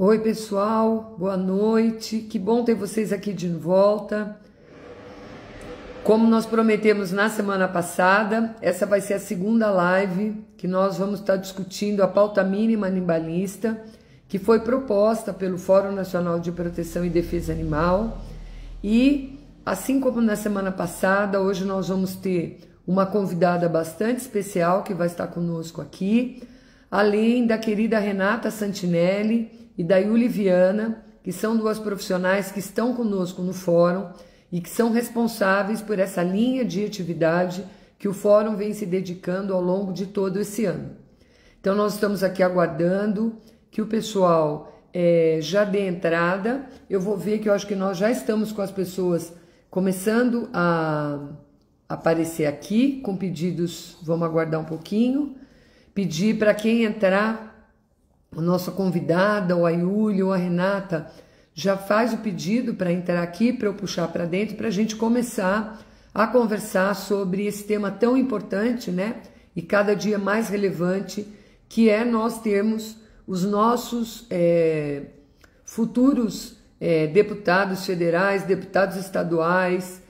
Oi, pessoal, boa noite. Que bom ter vocês aqui de volta. Como nós prometemos na semana passada, essa vai ser a segunda live que nós vamos estar discutindo a pauta mínima animalista, que foi proposta pelo Fórum Nacional de Proteção e Defesa Animal. E, assim como na semana passada, hoje nós vamos ter uma convidada bastante especial que vai estar conosco aqui, além da querida Renata Santinelli e da Yuli Viana, que são duas profissionais que estão conosco no fórum e que são responsáveis por essa linha de atividade que o fórum vem se dedicando ao longo de todo esse ano. Então nós estamos aqui aguardando que o pessoal já dê entrada. Eu vou ver que eu acho que nós já estamos com as pessoas começando a aparecer aqui com pedidos. Vamos aguardar um pouquinho. Pedir para quem entrar, a nossa convidada, ou a Yuli, ou a Renata, já faz o pedido para entrar aqui, para eu puxar para dentro, para a gente começar a conversar sobre esse tema tão importante, né? E cada dia mais relevante, que é nós termos os nossos futuros deputados federais, deputados estaduais,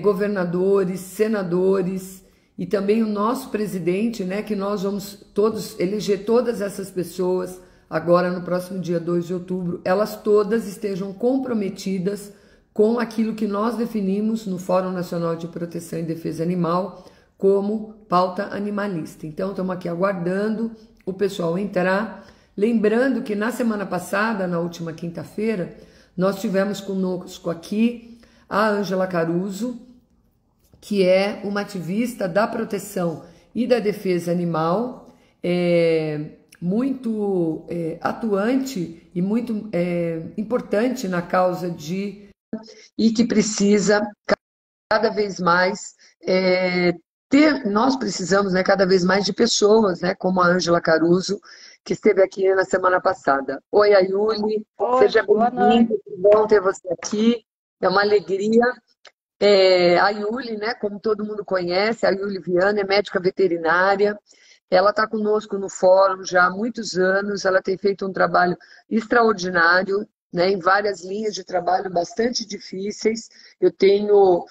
governadores, senadores, e também o nosso presidente, né, que nós vamos todos eleger todas essas pessoas agora no próximo dia 2 de outubro, elas todas estejam comprometidas com aquilo que nós definimos no Fórum Nacional de Proteção e Defesa Animal como pauta animalista. Então, estamos aqui aguardando o pessoal entrar. Lembrando que na semana passada, na última quinta-feira, nós tivemos conosco aqui a Ângela Caruso, que é uma ativista da proteção e da defesa animal, muito atuante e muito importante na causa e que precisa cada vez mais nós precisamos, né, cada vez mais de pessoas, né, como a Ângela Caruso, que esteve aqui na semana passada. Oi, Ayuli, seja bem-vinda, que bom ter você aqui, é uma alegria. A Yuli, né, como todo mundo conhece, a Yuli Viana é médica veterinária, ela está conosco no fórum já há muitos anos, ela tem feito um trabalho extraordinário, né, em várias linhas de trabalho bastante difíceis. Eu tenho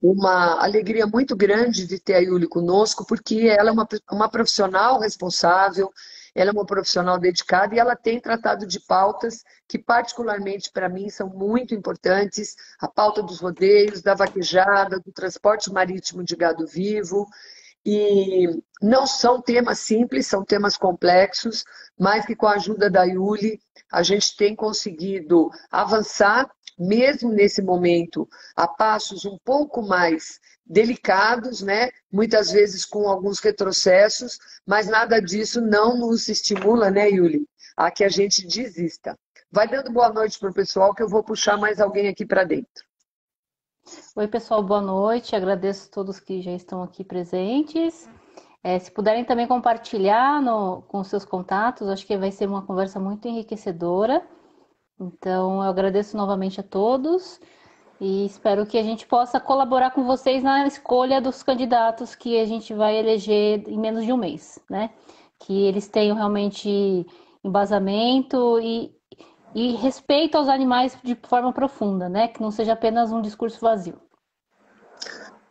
uma alegria muito grande de ter a Yuli conosco, porque ela é uma profissional responsável, ela é uma profissional dedicada e ela tem tratado de pautas que, particularmente para mim, são muito importantes. A pauta dos rodeios, da vaquejada, do transporte marítimo de gado vivo. E não são temas simples, são temas complexos, mas que com a ajuda da Yuli a gente tem conseguido avançar, mesmo nesse momento, a passos um pouco mais delicados, né? Muitas vezes com alguns retrocessos, mas nada disso não nos estimula, né, Yuli, a que a gente desista. Vai dando boa noite para o pessoal, que eu vou puxar mais alguém aqui para dentro. Oi, pessoal, boa noite. Agradeço a todos que já estão aqui presentes. Se puderem também compartilhar com seus contatos, acho que vai ser uma conversa muito enriquecedora. Então, eu agradeço novamente a todos e espero que a gente possa colaborar com vocês na escolha dos candidatos que a gente vai eleger em menos de um mês, né? Que eles tenham realmente embasamento e respeito aos animais de forma profunda, né? Que não seja apenas um discurso vazio.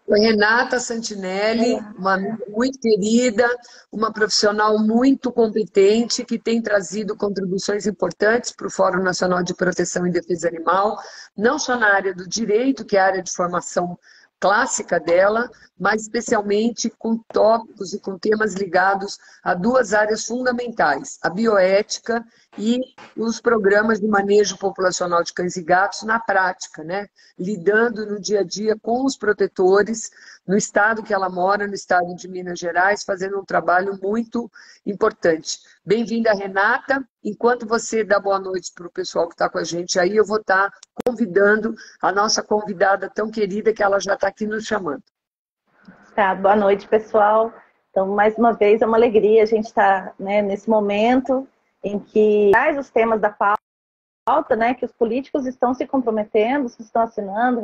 Oi, Renata Santinelli, uma amiga muito querida, uma profissional muito competente, que tem trazido contribuições importantes para o Fórum Nacional de Proteção e Defesa Animal, não só na área do direito, que é a área de formação clássica dela, mas especialmente com tópicos e com temas ligados a duas áreas fundamentais, a bioética e os programas de manejo populacional de cães e gatos na prática, né? Lidando no dia a dia com os protetores no estado que ela mora, no estado de Minas Gerais, fazendo um trabalho muito importante. Bem-vinda, Renata. Enquanto você dá boa noite para o pessoal que está com a gente aí, eu vou estar convidando a nossa convidada tão querida, que ela já está aqui nos chamando. Tá, boa noite, pessoal. Então, mais uma vez, é uma alegria a gente estar, né, nesse momento em que traz os temas da pauta, né, que os políticos estão se comprometendo, se estão assinando,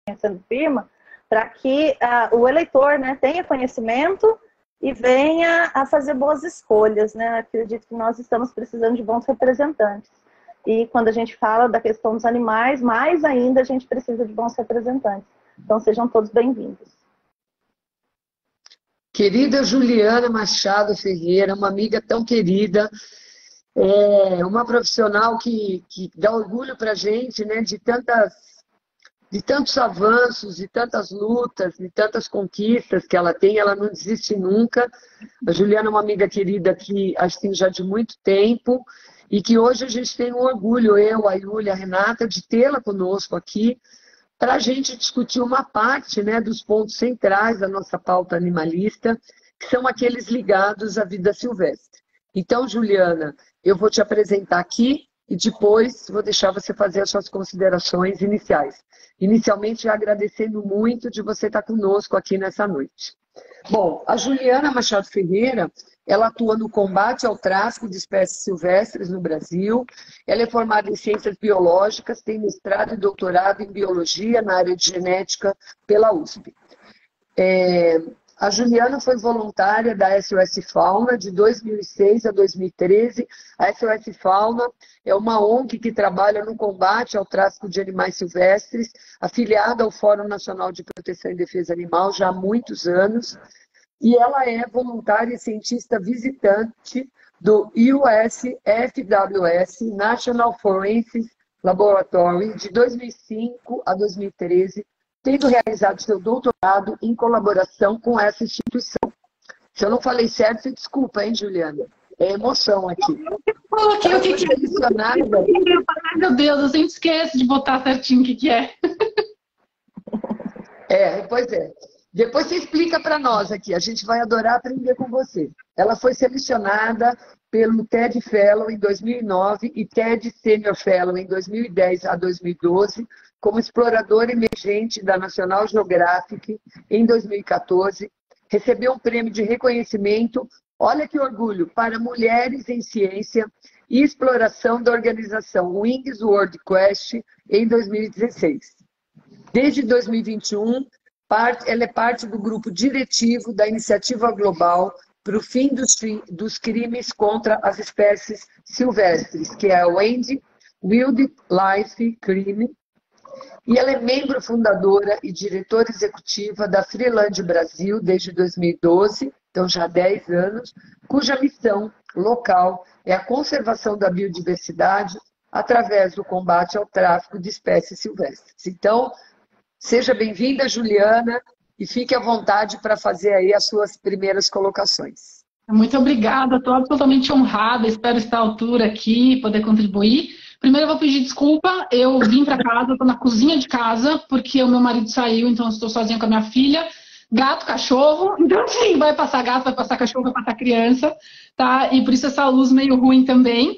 reconhecendo firma, para que o eleitor, né, tenha conhecimento e venha a fazer boas escolhas, né? Acredito que nós estamos precisando de bons representantes. E quando a gente fala da questão dos animais, mais ainda a gente precisa de bons representantes. Então sejam todos bem-vindos. Querida Juliana Machado Ferreira, uma amiga tão querida, uma profissional que dá orgulho para a gente, né, de tantos avanços, de tantas lutas, de tantas conquistas que ela tem, ela não desiste nunca. A Juliana é uma amiga querida que assim já de muito tempo e que hoje a gente tem um orgulho, eu, a Yúlia, a Renata, de tê-la conosco aqui para a gente discutir uma parte, né, dos pontos centrais da nossa pauta animalista, que são aqueles ligados à vida silvestre. Então, Juliana, eu vou te apresentar aqui e depois vou deixar você fazer as suas considerações iniciais. Inicialmente, agradecendo muito de você estar conosco aqui nessa noite. Bom, a Juliana Machado Ferreira, ela atua no combate ao tráfico de espécies silvestres no Brasil. Ela é formada em ciências biológicas, tem mestrado e doutorado em biologia na área de genética pela USP. A Juliana foi voluntária da SOS Fauna de 2006 a 2013. A SOS Fauna é uma ONG que trabalha no combate ao tráfico de animais silvestres, afiliada ao Fórum Nacional de Proteção e Defesa Animal já há muitos anos. E ela é voluntária e cientista visitante do USFWS National Forensic Laboratory de 2005 a 2013, tendo realizado seu doutorado em colaboração com essa instituição. Se eu não falei certo, você desculpa, hein, Juliana? É emoção aqui. Coloquei o que é. Ai, meu Deus, eu sempre esqueço de botar certinho o que é. Pois é. Depois você explica para nós aqui, a gente vai adorar aprender com você. Ela foi selecionada pelo TED Fellow em 2009 e TED Senior Fellow em 2010 a 2012, como exploradora emergente da National Geographic em 2014, recebeu um prêmio de reconhecimento, olha que orgulho, para mulheres em ciência e exploração da organização Wings World Quest em 2016. Desde 2021, ela é parte do grupo diretivo da Iniciativa Global para o Fim dos Crimes contra as Espécies Silvestres, que é a Wildlife Crime, e ela é membro fundadora e diretora executiva da Freeland Brasil desde 2012, então já há 10 anos, cuja missão local é a conservação da biodiversidade através do combate ao tráfico de espécies silvestres. Então, seja bem-vinda, Juliana, e fique à vontade para fazer aí as suas primeiras colocações. Muito obrigada, estou absolutamente honrada, espero estar à altura aqui, poder contribuir. Primeiro eu vou pedir desculpa, eu vim para casa, estou na cozinha de casa, porque o meu marido saiu, então eu estou sozinha com a minha filha, gato, cachorro, então sim, vai passar gato, vai passar cachorro, vai passar criança, tá? E por isso essa luz meio ruim também.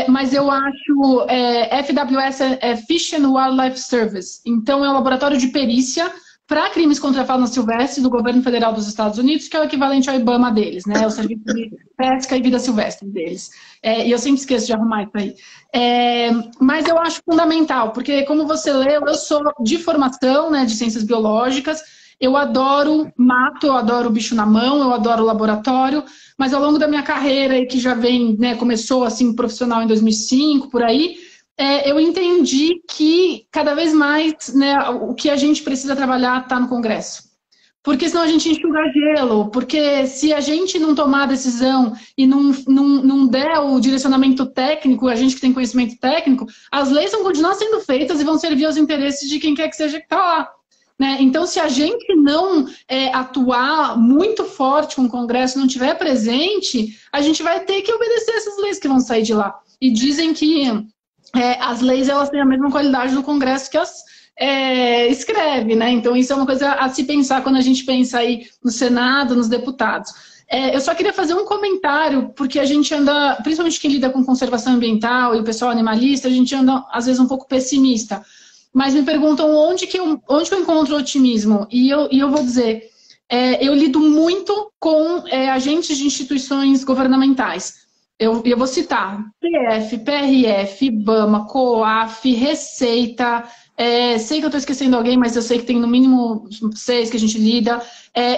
Mas eu acho, FWS é Fish and Wildlife Service, então é um laboratório de perícia para crimes contra a fauna silvestre do governo federal dos Estados Unidos, que é o equivalente ao IBAMA deles, né? O Serviço de Pesca e Vida Silvestre deles. E eu sempre esqueço de arrumar isso aí. Mas eu acho fundamental, porque como você leu, eu sou de formação, né, de ciências biológicas, eu adoro mato, eu adoro bicho na mão, eu adoro laboratório, mas ao longo da minha carreira, que já vem, né, começou assim profissional em 2005, por aí, eu entendi que cada vez mais, né, o que a gente precisa trabalhar está no Congresso. Porque senão a gente enxuga gelo, porque se a gente não tomar a decisão e não der o direcionamento técnico, a gente que tem conhecimento técnico, as leis vão continuar sendo feitas e vão servir aos interesses de quem quer que seja que está lá. Né? Então, se a gente não atuar muito forte com o Congresso, não tiver presente, a gente vai ter que obedecer essas leis que vão sair de lá. E dizem que as leis elas têm a mesma qualidade do Congresso que as escreve, né? Então, isso é uma coisa a se pensar quando a gente pensa aí no Senado, nos deputados. Eu só queria fazer um comentário, porque a gente anda, principalmente quem lida com conservação ambiental e o pessoal animalista, a gente anda, às vezes, um pouco pessimista. Mas me perguntam onde que eu encontro otimismo. E eu vou dizer, eu lido muito com agentes de instituições governamentais. Eu vou citar PF, PRF, IBAMA, COAF, Receita, Sei que eu estou esquecendo alguém, mas eu sei que tem no mínimo 6 que a gente lida.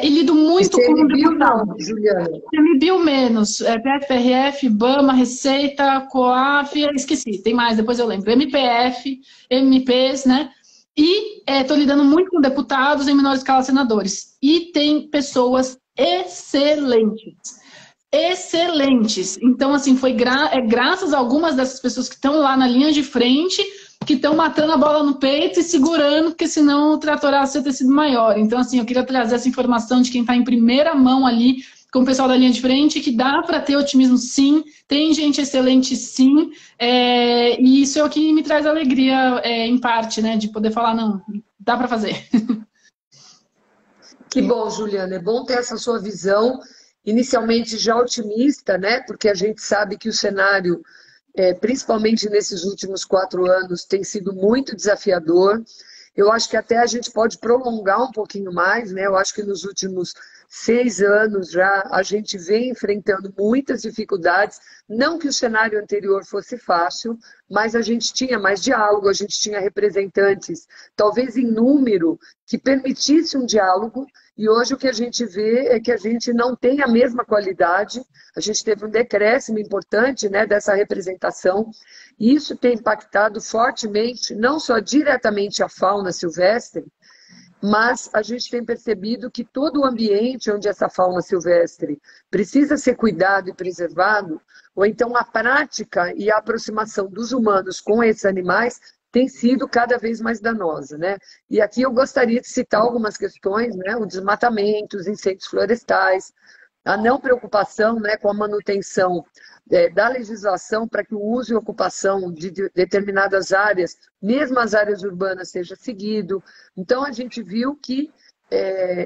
E lido muito com não, Juliana. ICMBio menos. PFRF, BAMA, Receita, COAF, esqueci, tem mais, depois eu lembro. MPF, MPs, né? E estou lidando muito com deputados, em menor escala senadores. E tem pessoas excelentes. Excelentes. Então, assim, foi graças a algumas dessas pessoas que estão lá na linha de frente, que estão matando a bola no peito e segurando, porque senão o tratoraço ia ter sido maior. Então, assim, eu queria trazer essa informação de quem está em primeira mão ali, com o pessoal da linha de frente, que dá para ter otimismo sim, tem gente excelente sim, e isso é o que me traz alegria, em parte, né, de poder falar, não, dá para fazer. Que bom, Juliana, é bom ter essa sua visão, inicialmente já otimista, né, porque a gente sabe que o cenário, principalmente nesses últimos 4 anos, tem sido muito desafiador. Eu acho que até a gente pode prolongar um pouquinho mais, né? Eu acho que nos últimos 6 anos já a gente vem enfrentando muitas dificuldades. Não que o cenário anterior fosse fácil, mas a gente tinha mais diálogo, a gente tinha representantes, talvez em número, que permitisse um diálogo. E hoje o que a gente vê é que a gente não tem a mesma qualidade. A gente teve um decréscimo importante, né, dessa representação. E isso tem impactado fortemente, não só diretamente a fauna silvestre, mas a gente tem percebido que todo o ambiente onde essa fauna silvestre precisa ser cuidado e preservado, ou então a prática e a aproximação dos humanos com esses animais tem sido cada vez mais danosa, né? E aqui eu gostaria de citar algumas questões, né? O desmatamento, os incêndios florestais, a não preocupação, né, com a manutenção da legislação para que o uso e ocupação de determinadas áreas, mesmo as áreas urbanas, seja seguido. Então, a gente viu que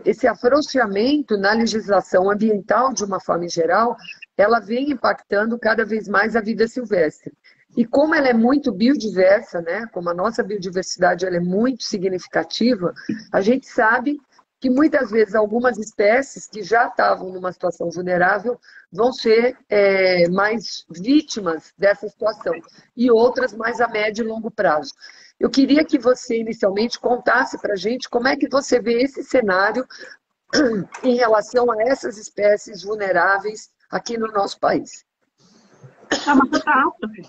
esse afrouxamento na legislação ambiental, de uma forma geral, ela vem impactando cada vez mais a vida silvestre. E como ela é muito biodiversa, né, como a nossa biodiversidade ela é muito significativa, a gente sabe que muitas vezes algumas espécies que já estavam numa situação vulnerável vão ser mais vítimas dessa situação, e outras mais a médio e longo prazo. Eu queria que você inicialmente contasse para a gente como é que você vê esse cenário em relação a essas espécies vulneráveis aqui no nosso país. É uma catástrofe.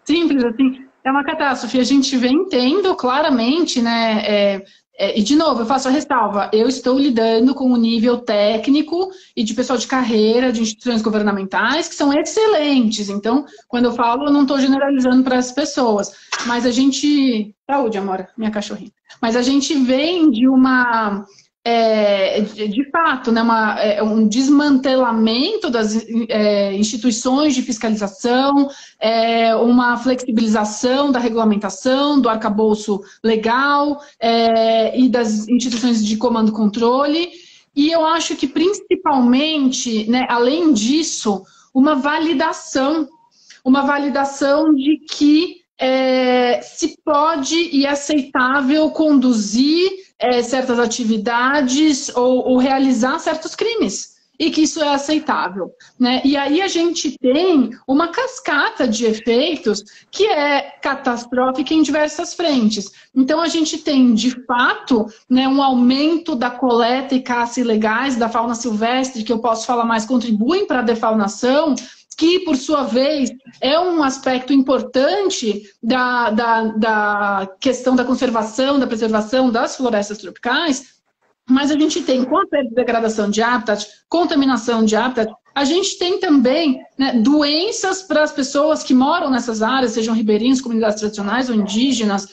Simples assim, é uma catástrofe. A gente vem tendo claramente, né? E, de novo, eu faço a ressalva, eu estou lidando com o nível técnico e de pessoal de carreira, de instituições governamentais, que são excelentes. Então, quando eu falo, eu não estou generalizando para as pessoas. Mas a gente... Saúde, amor, minha cachorrinha. Mas a gente vem de uma... de fato, né, um desmantelamento das instituições de fiscalização, uma flexibilização da regulamentação, do arcabouço legal e das instituições de comando e controle. E eu acho que, principalmente, né, além disso, uma validação de que se pode e é aceitável conduzir certas atividades ou realizar certos crimes, e que isso é aceitável, né? E aí a gente tem uma cascata de efeitos que é catastrófica em diversas frentes. Então a gente tem, de fato, né, um aumento da coleta e caça ilegais da fauna silvestre, que eu posso falar mais, contribuem para a defaunação, que, por sua vez, é um aspecto importante da questão da conservação, da preservação das florestas tropicais, mas a gente tem, com a perda e degradação de habitat, contaminação de habitat, a gente tem também, né, doenças para as pessoas que moram nessas áreas, sejam ribeirinhos, comunidades tradicionais ou indígenas.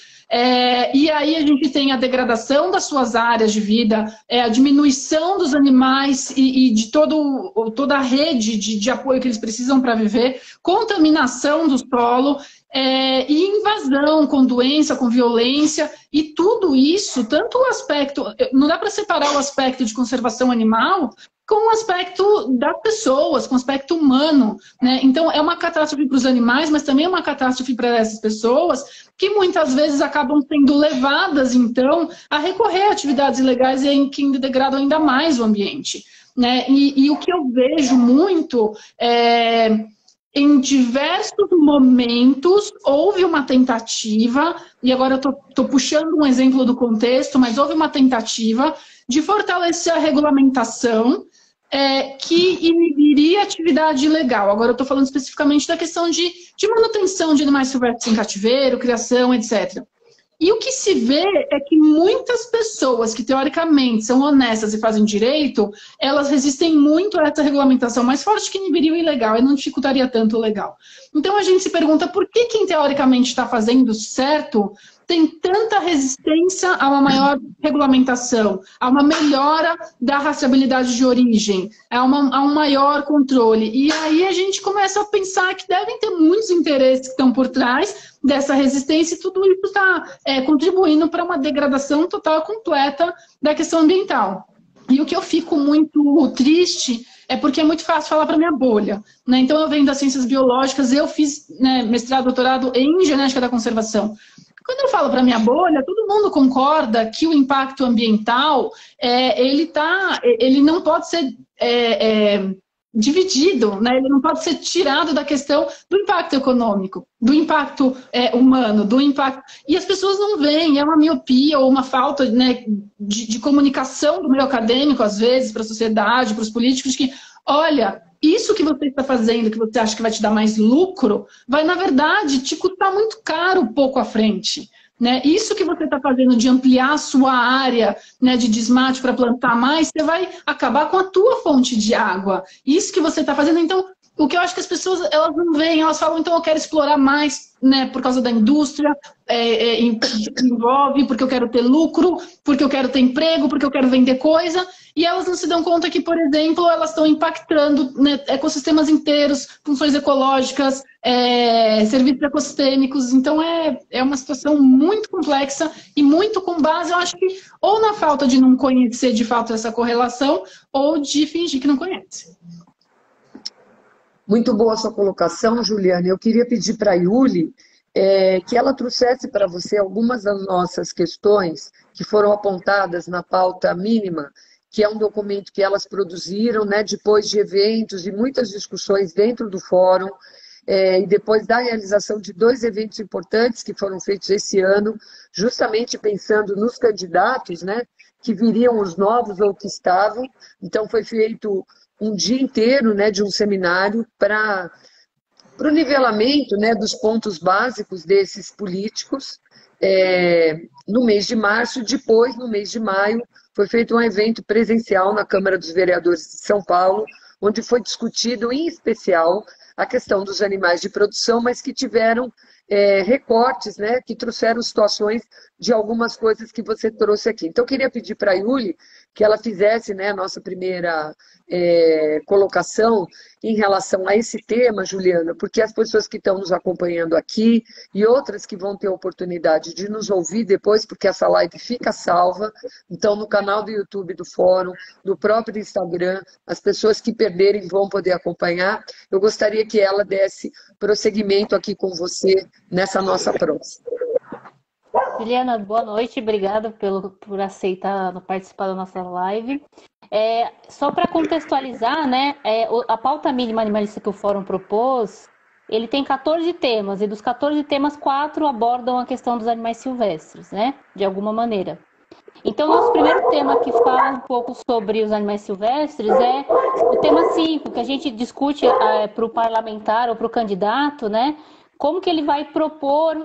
E aí a gente tem a degradação das suas áreas de vida, a diminuição dos animais e de toda a rede de apoio que eles precisam para viver, contaminação do solo, e invasão com doença, com violência, e tudo isso, tanto o aspecto, não dá para separar o aspecto de conservação animal com o aspecto das pessoas, com o aspecto humano, né? Então é uma catástrofe para os animais, mas também é uma catástrofe para essas pessoas que muitas vezes acabam sendo levadas, então, a recorrer a atividades ilegais e que degradam ainda mais o ambiente, né? E o que eu vejo muito em diversos momentos, houve uma tentativa, e agora eu estou puxando um exemplo do contexto, mas houve uma tentativa de fortalecer a regulamentação que inibiria a atividade ilegal. Agora eu estou falando especificamente da questão de manutenção de animais silvestres em cativeiro, criação, etc. E o que se vê é que muitas pessoas que, teoricamente, são honestas e fazem direito, elas resistem muito a essa regulamentação mais forte que inibiria o ilegal e não dificultaria tanto o legal. Então, a gente se pergunta por que quem, teoricamente, está fazendo certo tem tanta resistência a uma maior regulamentação, a uma melhora da rastreabilidade de origem, a um maior controle. E aí a gente começa a pensar que devem ter muitos interesses que estão por trás dessa resistência e tudo isso está contribuindo para uma degradação total e completa da questão ambiental. E o que eu fico muito triste é porque é muito fácil falar para minha bolha, né? Então eu venho das ciências biológicas, eu fiz, né, mestrado, doutorado em genética da conservação. Quando eu falo para minha bolha, todo mundo concorda que o impacto ambiental ele não pode ser dividido, né? Ele não pode ser tirado da questão do impacto econômico, do impacto humano, do impacto... E as pessoas não veem, é uma miopia ou uma falta, né, de comunicação do meio acadêmico, às vezes, para a sociedade, para os políticos, que, olha, isso que você está fazendo, que você acha que vai te dar mais lucro, vai, na verdade, te custar muito caro pouco à frente. Né? Isso que você está fazendo de ampliar a sua área, né, de desmate para plantar mais, você vai acabar com a tua fonte de água. Isso que você está fazendo, então, o que eu acho que as pessoas elas não veem, elas falam, então eu quero explorar mais, né, por causa da indústria, envolve, porque eu quero ter lucro, porque eu quero ter emprego, porque eu quero vender coisa, e elas não se dão conta que, por exemplo, elas estão impactando, né, ecossistemas inteiros, funções ecológicas, serviços ecossistêmicos. Então é uma situação muito complexa e muito com base, eu acho que, ou na falta de não conhecer de fato essa correlação, ou de fingir que não conhece. Muito boa a sua colocação, Juliana. Eu queria pedir para a Yuli que ela trouxesse para você algumas das nossas questões que foram apontadas na pauta mínima, que é um documento que elas produziram, né, depois de eventos e muitas discussões dentro do fórum, e depois da realização de 2 eventos importantes que foram feitos esse ano, justamente pensando nos candidatos, né, que viriam os novos ou que estavam. Então foi feito um dia inteiro, né, de um seminário para o nivelamento, né, dos pontos básicos desses políticos. No mês de março, depois, no mês de maio, foi feito um evento presencial na Câmara dos Vereadores de São Paulo, onde foi discutido, em especial, a questão dos animais de produção, mas que tiveram recortes, né, que trouxeram situações de algumas coisas que você trouxe aqui. Então, eu queria pedir para a Yuli que ela fizesse, né, a nossa primeira colocação em relação a esse tema, Juliana, porque as pessoas que estão nos acompanhando aqui e outras que vão ter a oportunidade de nos ouvir depois, porque essa live fica salva, então no canal do YouTube do Fórum, no próprio Instagram, as pessoas que perderem vão poder acompanhar. Eu gostaria que ela desse prosseguimento aqui com você nessa nossa próxima. Juliana, boa noite, obrigada por aceitar participar da nossa live. Só para contextualizar, né, a pauta mínima animalista que o Fórum propôs, ele tem 14 temas, e dos 14 temas, 4 abordam a questão dos animais silvestres, né, de alguma maneira. Então, nosso primeiro tema que fala um pouco sobre os animais silvestres é o tema 5, que a gente discute para o parlamentar ou para o candidato, né, como que ele vai propor...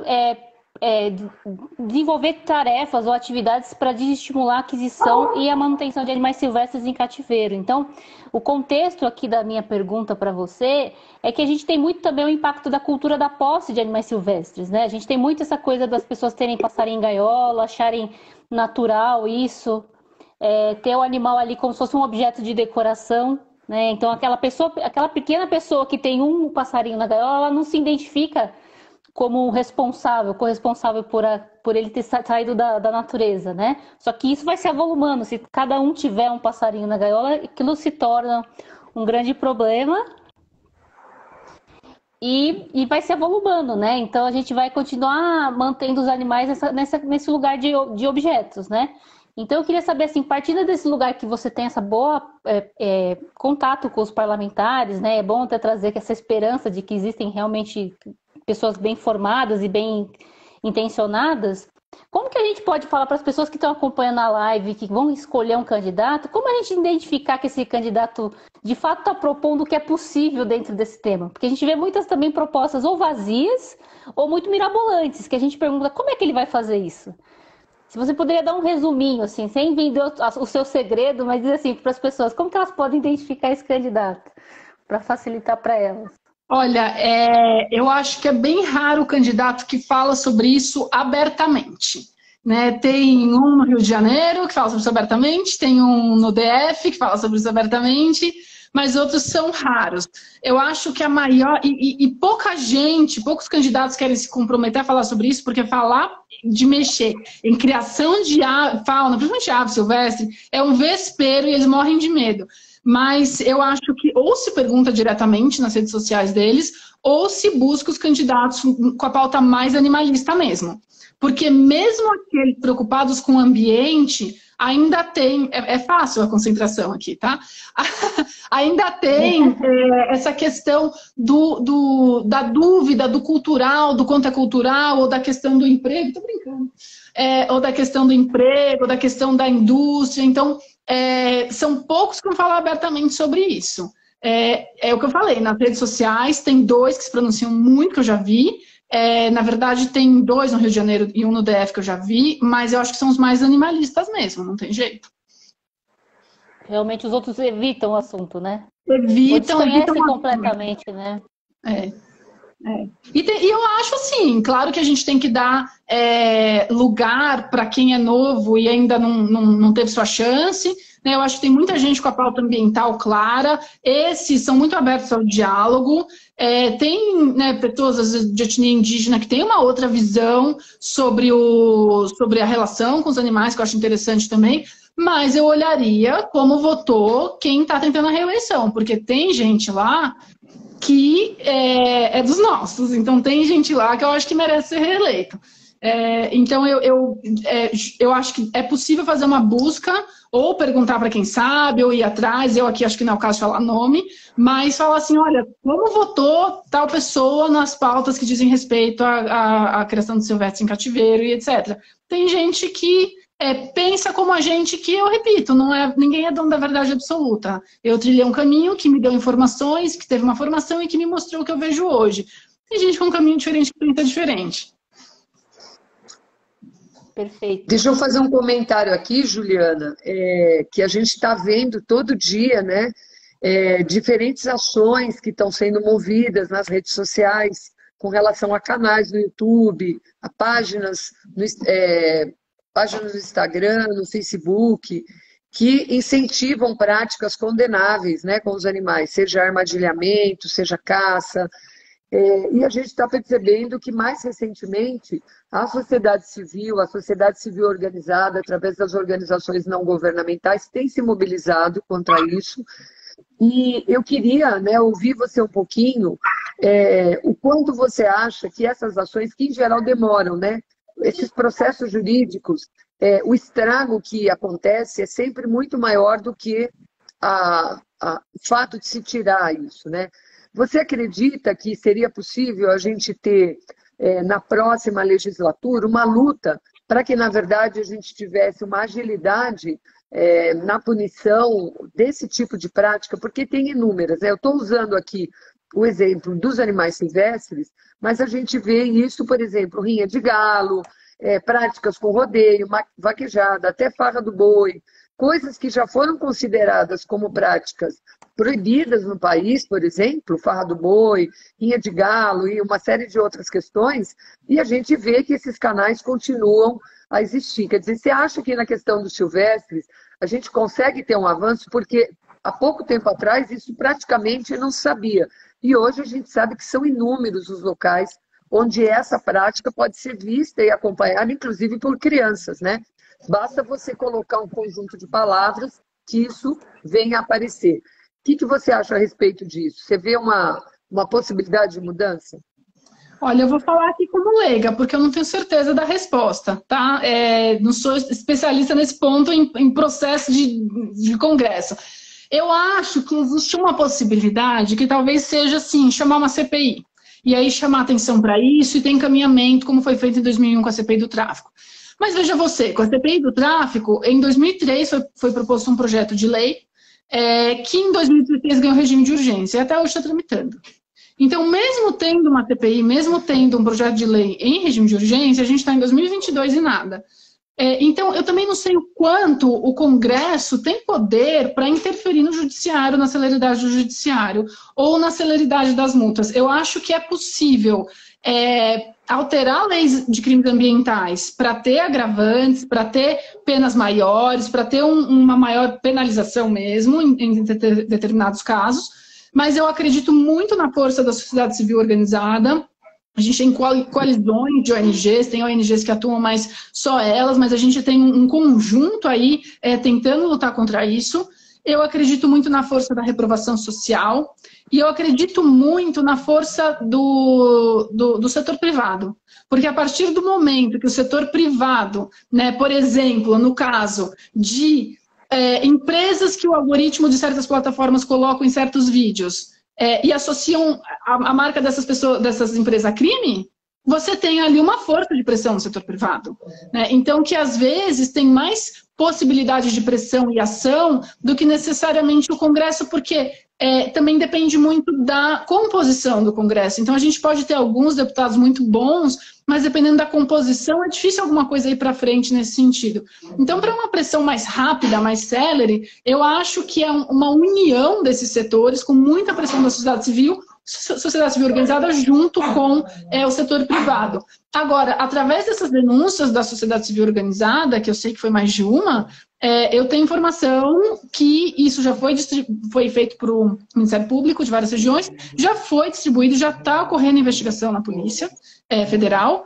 desenvolver tarefas ou atividades para desestimular a aquisição e a manutenção de animais silvestres em cativeiro. Então, o contexto aqui da minha pergunta para você é que a gente tem muito também o impacto da cultura da posse de animais silvestres, né? A gente tem muito essa coisa das pessoas terem passarinho em gaiola, acharem natural isso, ter o animal ali como se fosse um objeto de decoração, né? Então, aquela pequena pessoa que tem um passarinho na gaiola, ela não se identifica como corresponsável por ele ter saído da natureza, né? Só que isso vai se avolumando. Se cada um tiver um passarinho na gaiola, aquilo se torna um grande problema e vai se avolumando, né? Então a gente vai continuar mantendo os animais nesse lugar de objetos, né? Então eu queria saber, assim, partindo desse lugar que você tem essa boa contato com os parlamentares, né? É bom até trazer essa esperança de que existem realmente pessoas bem formadas e bem intencionadas. Como que a gente pode falar para as pessoas que estão acompanhando a live, que vão escolher um candidato, como a gente identificar que esse candidato de fato está propondo o que é possível dentro desse tema? Porque a gente vê muitas também propostas ou vazias ou muito mirabolantes, que a gente pergunta como é que ele vai fazer isso? Se você poderia dar um resuminho, assim, sem vender o seu segredo, mas dizer assim para as pessoas, como que elas podem identificar esse candidato, para facilitar para elas? Olha, eu acho que é bem raro o candidato que fala sobre isso abertamente. Né? Tem um no Rio de Janeiro que fala sobre isso abertamente, tem um no DF que fala sobre isso abertamente, mas outros são raros. Eu acho que a maior... E pouca gente, poucos candidatos querem se comprometer a falar sobre isso, porque falar de mexer em criação de fauna, principalmente ave silvestre, é um vespeiro e eles morrem de medo. Mas eu acho que ou se pergunta diretamente nas redes sociais deles, ou se busca os candidatos com a pauta mais animalista mesmo. Porque mesmo aqueles preocupados com o ambiente, ainda tem... É fácil a concentração aqui, tá? Ainda tem essa questão da dúvida do cultural, do quanto é cultural, ou da questão do emprego, tô brincando. Ou da questão do emprego, ou da questão da indústria. Então, são poucos que vão falar abertamente sobre isso. É o que eu falei, nas redes sociais tem 2 que se pronunciam muito, que eu já vi. Na verdade, tem 2 no Rio de Janeiro e um no DF que eu já vi, mas eu acho que são os mais animalistas mesmo, não tem jeito. Realmente os outros evitam o assunto, né? Evitam completamente, né? E eu acho assim, claro que a gente tem que dar lugar para quem é novo e ainda não teve sua chance, né? Eu acho que tem muita gente com a pauta ambiental clara, esses são muito abertos ao diálogo, tem, né, pessoas de etnia indígena que tem uma outra visão sobre a relação com os animais, que eu acho interessante também, mas eu olharia como votou quem está tentando a reeleição, porque tem gente lá que é dos nossos. Então tem gente lá que eu acho que merece ser reeleito. Então eu acho que é possível fazer uma busca, ou perguntar para quem sabe, ou ir atrás, eu aqui acho que não é o caso de falar nome, mas falar assim, olha, como votou tal pessoa nas pautas que dizem respeito à criação de silvestres em cativeiro e etc. Tem gente que pensa como a gente, que eu repito, ninguém é dono da verdade absoluta. Eu trilhei um caminho que me deu informações, que teve uma formação e que me mostrou o que eu vejo hoje. Tem gente com um caminho diferente que pensa diferente. Perfeito. Deixa eu fazer um comentário aqui, Juliana, que a gente está vendo todo dia, né, diferentes ações que estão sendo movidas nas redes sociais com relação a canais no YouTube, a páginas no Instagram, no Facebook, que incentivam práticas condenáveis, né, com os animais, seja armadilhamento, seja caça. E a gente está percebendo que, mais recentemente, a sociedade civil organizada, através das organizações não governamentais, tem se mobilizado contra isso. E eu queria, né, ouvir você um pouquinho, o quanto você acha que essas ações, que em geral demoram, né, esses processos jurídicos, o estrago que acontece é sempre muito maior do que o fato de se tirar isso, né? Você acredita que seria possível a gente ter, na próxima legislatura, uma luta para que, na verdade, a gente tivesse uma agilidade na punição desse tipo de prática? Porque tem inúmeras, né? Eu estou usando aqui o exemplo dos animais silvestres, mas a gente vê isso, por exemplo, rinha de galo, práticas com rodeio, vaquejada, até farra do boi, coisas que já foram consideradas como práticas proibidas no país, por exemplo, farra do boi, rinha de galo e uma série de outras questões, e a gente vê que esses canais continuam a existir. Quer dizer, você acha que na questão dos silvestres a gente consegue ter um avanço? Porque há pouco tempo atrás isso praticamente não se sabia. E hoje a gente sabe que são inúmeros os locais onde essa prática pode ser vista e acompanhada, inclusive por crianças, né? Basta você colocar um conjunto de palavras que isso venha a aparecer. O que você acha a respeito disso? Você vê uma possibilidade de mudança? Olha, eu vou falar aqui como leiga, porque eu não tenho certeza da resposta, tá? Não sou especialista nesse ponto em processo de congresso. Eu acho que existe uma possibilidade que talvez seja, assim, chamar uma CPI. E aí chamar atenção para isso e ter encaminhamento, como foi feito em 2001 com a CPI do tráfico. Mas veja você, com a CPI do tráfico, em 2003 foi proposto um projeto de lei que em 2016 ganhou regime de urgência e até hoje está tramitando. Então, mesmo tendo uma CPI, mesmo tendo um projeto de lei em regime de urgência, a gente está em 2022 e nada. Então, eu também não sei o quanto o Congresso tem poder para interferir no judiciário, na celeridade do judiciário, ou na celeridade das multas. Eu acho que é possível alterar leis de crimes ambientais para ter agravantes, para ter penas maiores, para ter uma maior penalização mesmo, em determinados casos, mas eu acredito muito na força da sociedade civil organizada. A gente tem coalizões de ONGs, tem ONGs que atuam mais só elas, mas a gente tem um conjunto aí tentando lutar contra isso. Eu acredito muito na força da reprovação social e eu acredito muito na força do setor privado. Porque a partir do momento que o setor privado, né, por exemplo, no caso de empresas que o algoritmo de certas plataformas colocam em certos vídeos, e associam a marca dessas empresas a crime, você tem ali uma força de pressão no setor privado, né? Então, que às vezes tem mais possibilidade de pressão e ação do que necessariamente o Congresso, porque também depende muito da composição do Congresso. Então, a gente pode ter alguns deputados muito bons, mas dependendo da composição, é difícil alguma coisa ir para frente nesse sentido. Então, para uma pressão mais rápida, mais célere, eu acho que é uma união desses setores, com muita pressão da sociedade civil organizada junto com o setor privado. Agora, através dessas denúncias da sociedade civil organizada, que eu sei que foi mais de uma, eu tenho informação que isso já foi feito para o Ministério Público de várias regiões, já foi distribuído, já está ocorrendo investigação na Polícia Federal.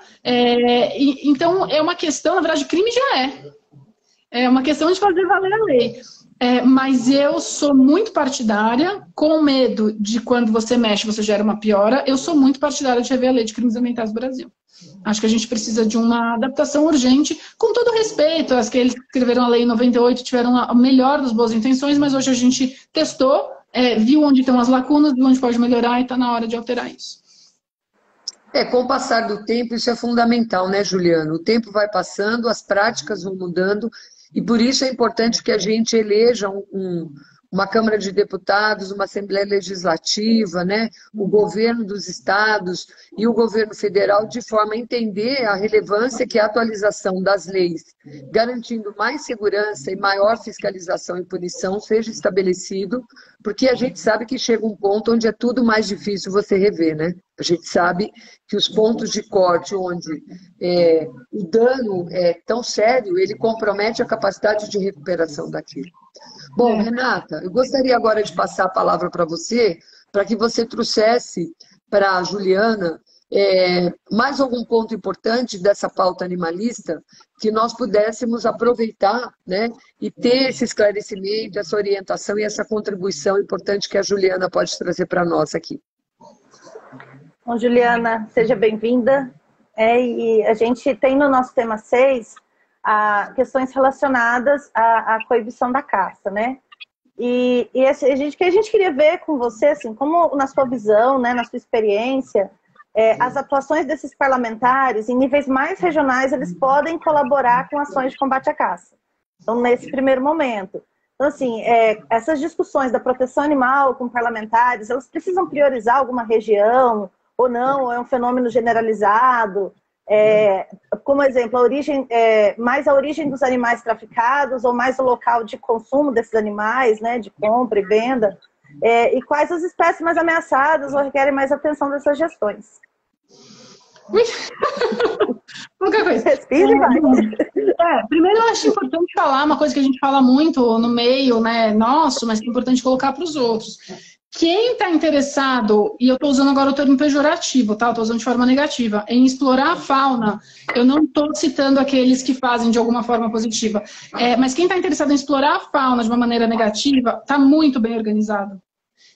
Então, é uma questão, na verdade, crime já é. É uma questão de fazer valer a lei. Mas eu sou muito partidária, com medo de quando você mexe, você gera uma piora, eu sou muito partidária de rever a lei de crimes ambientais do Brasil. Acho que a gente precisa de uma adaptação urgente, com todo respeito. As que eles escreveram a lei em 98 tiveram a melhor das boas intenções, mas hoje a gente testou, viu onde estão as lacunas, viu onde pode melhorar e está na hora de alterar isso. Com o passar do tempo, isso é fundamental, né, Juliana? O tempo vai passando, as práticas vão mudando, e por isso é importante que a gente eleja uma Câmara de Deputados, uma Assembleia Legislativa, né? O governo dos estados e o governo federal, de forma a entender a relevância que a atualização das leis, garantindo mais segurança e maior fiscalização e punição, seja estabelecido, porque a gente sabe que chega um ponto onde é tudo mais difícil você rever, né? A gente sabe que os pontos de corte onde o dano é tão sério, ele compromete a capacidade de recuperação daquilo. Bom, Renata, eu gostaria agora de passar a palavra para você, para que você trouxesse para a Juliana mais algum ponto importante dessa pauta animalista, que nós pudéssemos aproveitar, né, e ter esse esclarecimento, essa orientação e essa contribuição importante que a Juliana pode trazer para nós aqui. Bom, Juliana, seja bem-vinda. E a gente tem no nosso tema 6 questões relacionadas à coibição da caça, né? E o que a gente queria ver com você, assim, como na sua visão, né, na sua experiência, as atuações desses parlamentares em níveis mais regionais, eles podem colaborar com ações de combate à caça. Então, nesse primeiro momento. Então, assim, essas discussões da proteção animal com parlamentares, elas precisam priorizar alguma região ou não, ou é um fenômeno generalizado? Como exemplo, mais a origem dos animais traficados ou mais o local de consumo desses animais, né, de compra e venda? E quais as espécies mais ameaçadas ou requerem mais atenção dessas gestões? Qualquer coisa. Respire, vai. Primeiro, eu acho importante falar uma coisa que a gente fala muito no meio, né, nosso, mas que é importante colocar para os outros. Quem está interessado, e eu estou usando agora o termo pejorativo, tá? Eu estou usando de forma negativa, em explorar a fauna, eu não estou citando aqueles que fazem de alguma forma positiva, mas quem está interessado em explorar a fauna de uma maneira negativa, está muito bem organizado.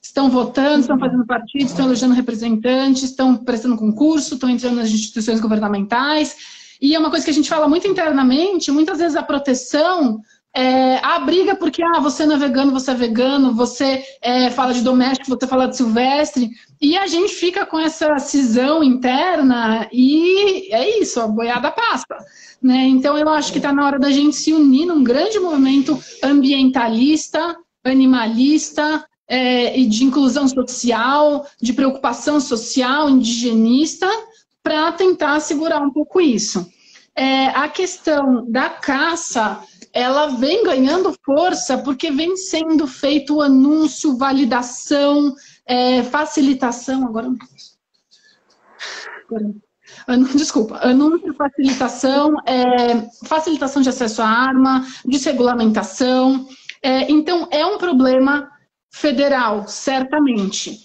Estão votando, estão fazendo partido, estão elegendo representantes, estão prestando concurso, estão entrando nas instituições governamentais. E é uma coisa que a gente fala muito internamente, muitas vezes a proteção, a briga porque você não é vegano, você fala de doméstico, você fala de silvestre, e a gente fica com essa cisão interna e é isso, a boiada passa. Né? Então eu acho que está na hora da gente se unir num grande movimento ambientalista, animalista, e de inclusão social, de preocupação social, indigenista, para tentar segurar um pouco isso. A questão da caça, ela vem ganhando força porque vem sendo feito o anúncio, validação, facilitação, anúncio, facilitação de acesso à arma, desregulamentação. Então, é um problema federal, certamente.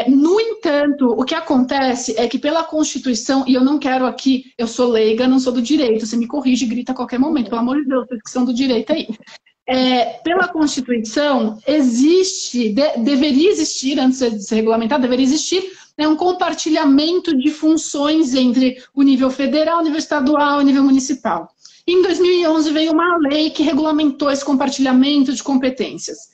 No entanto, o que acontece é que pela Constituição, e eu não quero aqui, eu sou leiga, não sou do direito, você me corrige e grita a qualquer momento, pelo amor de Deus, vocês que são do direito aí. Pela Constituição, deveria existir, antes de ser regulamentado, deveria existir um compartilhamento de funções entre o nível federal, o nível estadual e o nível municipal. Em 2011 veio uma lei que regulamentou esse compartilhamento de competências.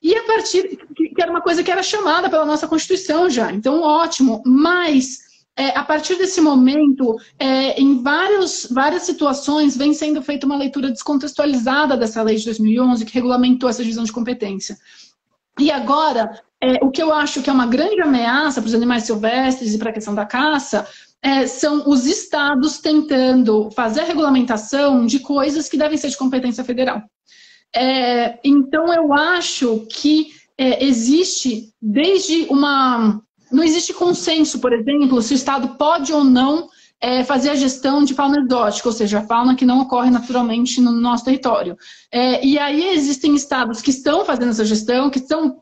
E a partir, que era uma coisa que era chamada pela nossa Constituição já, então ótimo, mas a partir desse momento, em várias situações, vem sendo feita uma leitura descontextualizada dessa lei de 2011, que regulamentou essa divisão de competência. E agora, o que eu acho que é uma grande ameaça para os animais silvestres e para a questão da caça, são os estados tentando fazer a regulamentação de coisas que devem ser de competência federal. Então, eu acho que existe não existe consenso, por exemplo, se o Estado pode ou não fazer a gestão de fauna exótica, ou seja, a fauna que não ocorre naturalmente no nosso território. E aí existem estados que estão fazendo essa gestão, que estão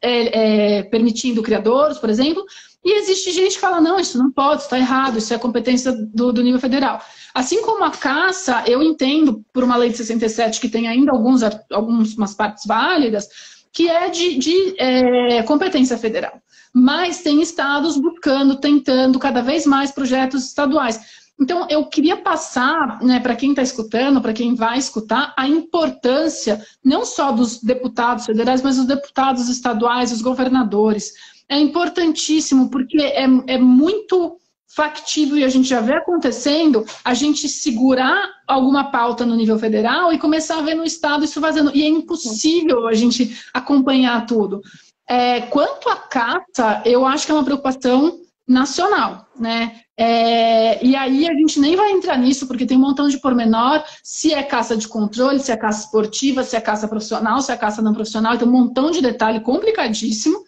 permitindo criadouros, por exemplo, e existe gente que fala, não, isso não pode, isso está errado, isso é competência do nível federal. Assim como a caça, eu entendo, por uma lei de 67, que tem ainda algumas partes válidas, que é de competência federal. Mas tem estados tentando cada vez mais projetos estaduais. Então, eu queria passar, né, para quem está escutando, para quem vai escutar, a importância não só dos deputados federais, mas dos deputados estaduais, os governadores. É importantíssimo, porque é muito factível, e a gente já vê acontecendo, a gente segurar alguma pauta no nível federal e começar a ver no estado isso fazendo. E é impossível a gente acompanhar tudo. Quanto à caça, eu acho que é uma preocupação nacional, né? E aí a gente nem vai entrar nisso, porque tem um montão de pormenor, se é caça de controle, se é caça esportiva, se é caça profissional, se é caça não profissional, tem um montão de detalhe complicadíssimo.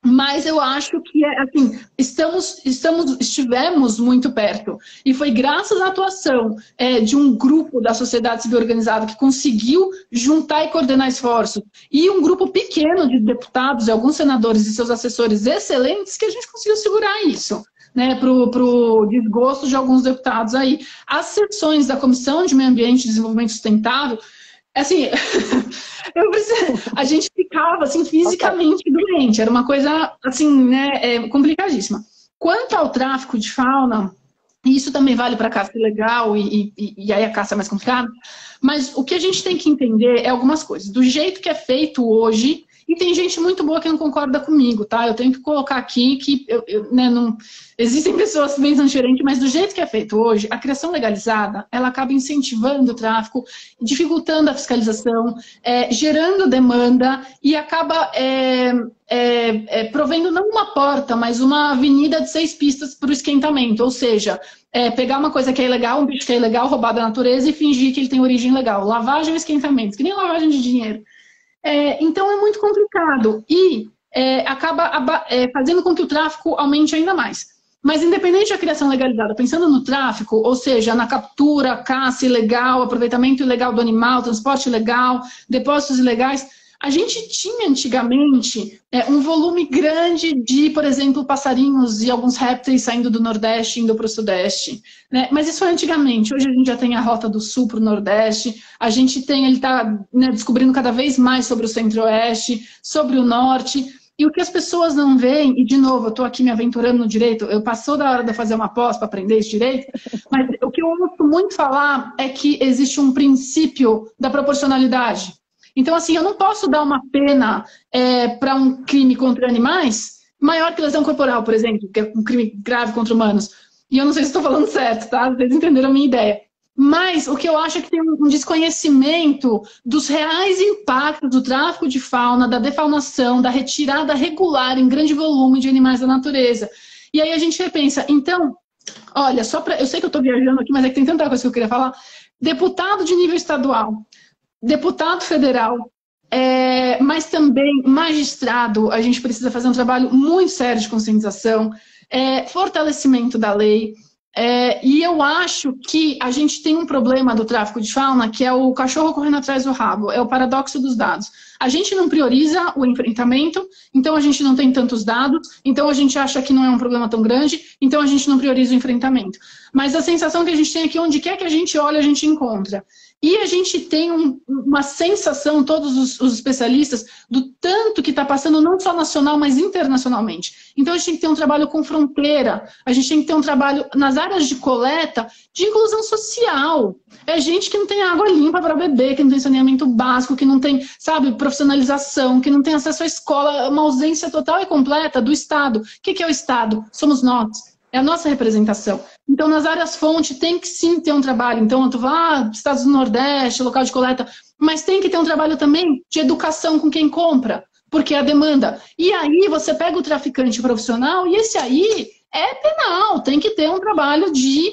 Mas eu acho que, assim, estivemos muito perto. E foi graças à atuação de um grupo da sociedade civil organizada que conseguiu juntar e coordenar esforços, e um grupo pequeno de deputados e alguns senadores e seus assessores excelentes, que a gente conseguiu segurar isso, né, pro desgosto de alguns deputados aí. As sessões da Comissão de Meio Ambiente e Desenvolvimento Sustentável, assim, a gente ficava assim, fisicamente doente, era uma coisa assim, né, complicadíssima. Quanto ao tráfico de fauna, e isso também vale para a caça ilegal, e aí a caça é mais complicada, mas o que a gente tem que entender é algumas coisas. Do jeito que é feito hoje, e tem gente muito boa que não concorda comigo, tá? Eu tenho que colocar aqui que não existem pessoas pensando diferente, mas do jeito que é feito hoje, a criação legalizada, ela acaba incentivando o tráfico, dificultando a fiscalização, gerando demanda e acaba provendo não uma porta, mas uma avenida de 6 pistas para o esquentamento, ou seja, pegar uma coisa que é ilegal, um bicho que é ilegal, roubar da natureza e fingir que ele tem origem legal. Lavagem ou esquentamento, que nem lavagem de dinheiro. Então é muito complicado e acaba fazendo com que o tráfico aumente ainda mais. Mas independente da criação legalizada, pensando no tráfico, ou seja, na captura, caça ilegal, aproveitamento ilegal do animal, transporte ilegal, depósitos ilegais, a gente tinha antigamente um volume grande de, por exemplo, passarinhos e alguns répteis saindo do Nordeste indo para o Sudeste. Né? Mas isso foi antigamente. Hoje a gente já tem a Rota do Sul para o Nordeste, ele está descobrindo cada vez mais sobre o Centro-Oeste, sobre o Norte. E o que as pessoas não veem, e de novo, eu estou aqui me aventurando no direito, eu passou da hora de eu fazer uma pós para aprender esse direito, mas o que eu ouço muito falar é que existe um princípio da proporcionalidade. Então, assim, eu não posso dar uma pena para um crime contra animais maior que lesão corporal, por exemplo, que é um crime grave contra humanos. E eu não sei se estou falando certo, tá? Vocês entenderam a minha ideia. Mas o que eu acho é que tem um desconhecimento dos reais impactos do tráfico de fauna, da defaunação, da retirada regular em grande volume de animais da natureza. E aí a gente repensa, então, olha, eu sei que eu estou viajando aqui, mas é que tem tanta coisa que eu queria falar. Deputado de nível estadual, deputado federal, mas também magistrado, a gente precisa fazer um trabalho muito sério de conscientização, fortalecimento da lei. E eu acho que a gente tem um problema do tráfico de fauna, que é o cachorro correndo atrás do rabo, é o paradoxo dos dados. A gente não prioriza o enfrentamento, então a gente não tem tantos dados, então a gente acha que não é um problema tão grande, então a gente não prioriza o enfrentamento. Mas a sensação que a gente tem aqui, onde quer que a gente olhe, a gente encontra. E a gente tem uma sensação, todos os especialistas, do tanto que está passando, não só nacional, mas internacionalmente. Então, a gente tem que ter um trabalho com fronteira, a gente tem que ter um trabalho nas áreas de coleta de inclusão social. É gente que não tem água limpa para beber, que não tem saneamento básico, que não tem, sabe, profissionalização, que não tem acesso à escola, uma ausência total e completa do Estado. O que é o Estado? Somos nós. É a nossa representação. Então, nas áreas fonte, tem que sim ter um trabalho. Então, eu estou falando, Estados do Nordeste, local de coleta, mas tem que ter um trabalho também de educação com quem compra, porque é a demanda. E aí, você pega o traficante profissional, e esse aí é penal, tem que ter um trabalho de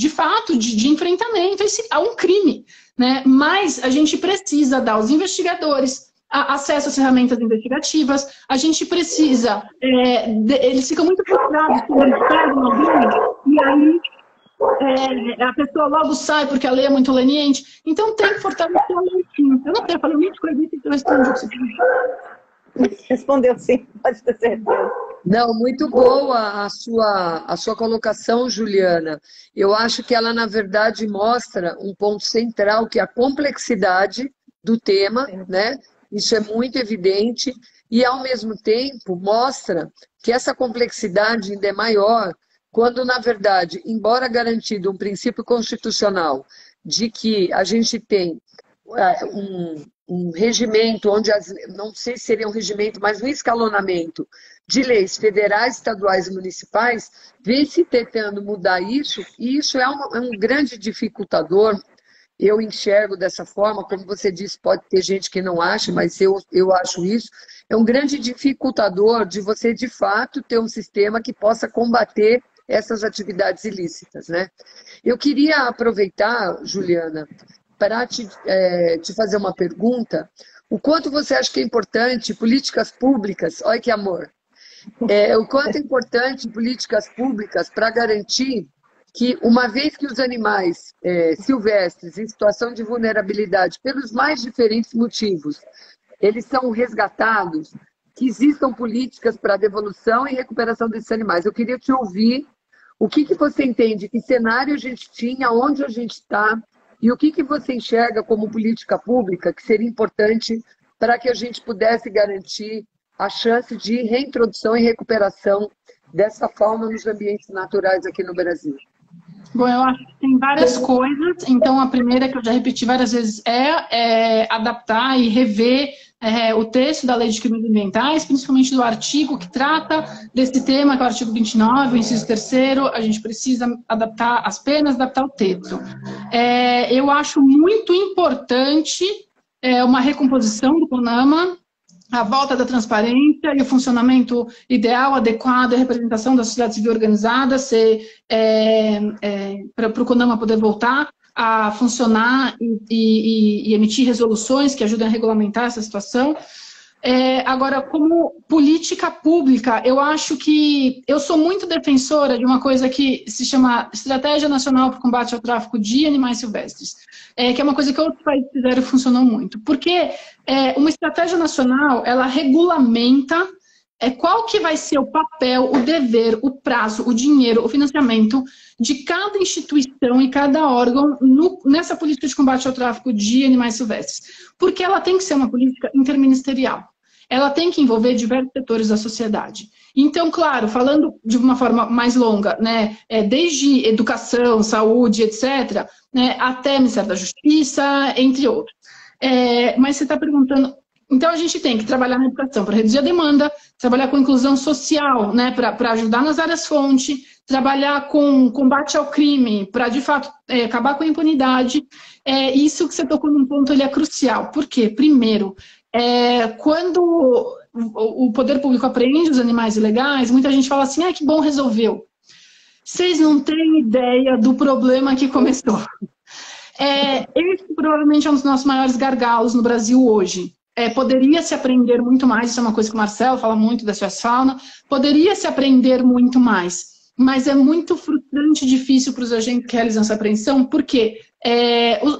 fato, de enfrentamento. Esse é um crime, né? Mas a gente precisa dar aos investigadores acesso às ferramentas investigativas, a gente precisa, eles ficam muito frustrados quando eles pegam alguém, e aí a pessoa logo sai porque a lei é muito leniente, então tem que fortalecer a lei. Eu não sei, falei muito coisa, então eu respondi o que você queria. Respondeu sim, pode ter certeza. Não, muito boa a sua colocação, Juliana. Eu acho que ela, na verdade, mostra um ponto central, que é a complexidade do tema, né? Isso é muito evidente e, ao mesmo tempo, mostra que essa complexidade ainda é maior quando, na verdade, embora garantido um princípio constitucional de que a gente tem um regimento onde, não sei se seria um regimento, mas um escalonamento de leis federais, estaduais e municipais, vem se tentando mudar isso, e isso é um grande dificultador. Eu enxergo dessa forma, como você disse, pode ter gente que não acha, mas eu acho isso. É um grande dificultador de você, de fato, ter um sistema que possa combater essas atividades ilícitas, né? Eu queria aproveitar, Juliana, para te fazer uma pergunta. O quanto você acha que é importante políticas públicas, olha que amor, o quanto é importante políticas públicas para garantir que, uma vez que os animais silvestres em situação de vulnerabilidade, pelos mais diferentes motivos, eles são resgatados, que existam políticas para a devolução e recuperação desses animais. Eu queria te ouvir o que você entende, que cenário a gente tinha, onde a gente está, e o que você enxerga como política pública que seria importante para que a gente pudesse garantir a chance de reintrodução e recuperação dessa fauna nos ambientes naturais aqui no Brasil. Bom, eu acho que tem várias coisas. Então, a primeira, que eu já repeti várias vezes, é adaptar e rever o texto da Lei de Crimes Ambientais, principalmente do artigo que trata desse tema, que é o artigo 29, o inciso 3º. A gente precisa adaptar as penas, adaptar o texto. Eu acho muito importante uma recomposição do CONAMA, a volta da transparência e o funcionamento ideal, adequado, a representação da sociedade civil organizada, para o CONAMA poder voltar a funcionar e emitir resoluções que ajudem a regulamentar essa situação. Agora, como política pública, eu acho que eu sou muito defensora de uma coisa que se chama Estratégia Nacional para o Combate ao Tráfico de Animais Silvestres, que é uma coisa que outros países fizeram e funcionou muito. Porque uma estratégia nacional, ela regulamenta qual que vai ser o papel, o dever, o prazo, o dinheiro, o financiamento de cada instituição e cada órgão nessa política de combate ao tráfico de animais silvestres. Porque ela tem que ser uma política interministerial. Ela tem que envolver diversos setores da sociedade. Então, claro, falando de uma forma mais longa, né, desde educação, saúde, etc., né, até Ministério da Justiça, entre outros. Mas você está perguntando... Então, a gente tem que trabalhar na educação para reduzir a demanda, trabalhar com inclusão social, né, para ajudar nas áreas-fonte, trabalhar com combate ao crime, para, de fato, acabar com a impunidade. Isso que você tocou num ponto, ele é crucial. Por quê? Primeiro, quando o poder público apreende os animais ilegais, muita gente fala assim, que bom, resolveu. Vocês não têm ideia do problema que começou. Esse provavelmente é um dos nossos maiores gargalos no Brasil hoje. Poderia se aprender muito mais, isso é uma coisa que o Marcelo fala muito da SOS Fauna, poderia se aprender muito mais, mas é muito frustrante e difícil para os agentes que realizam essa apreensão, porque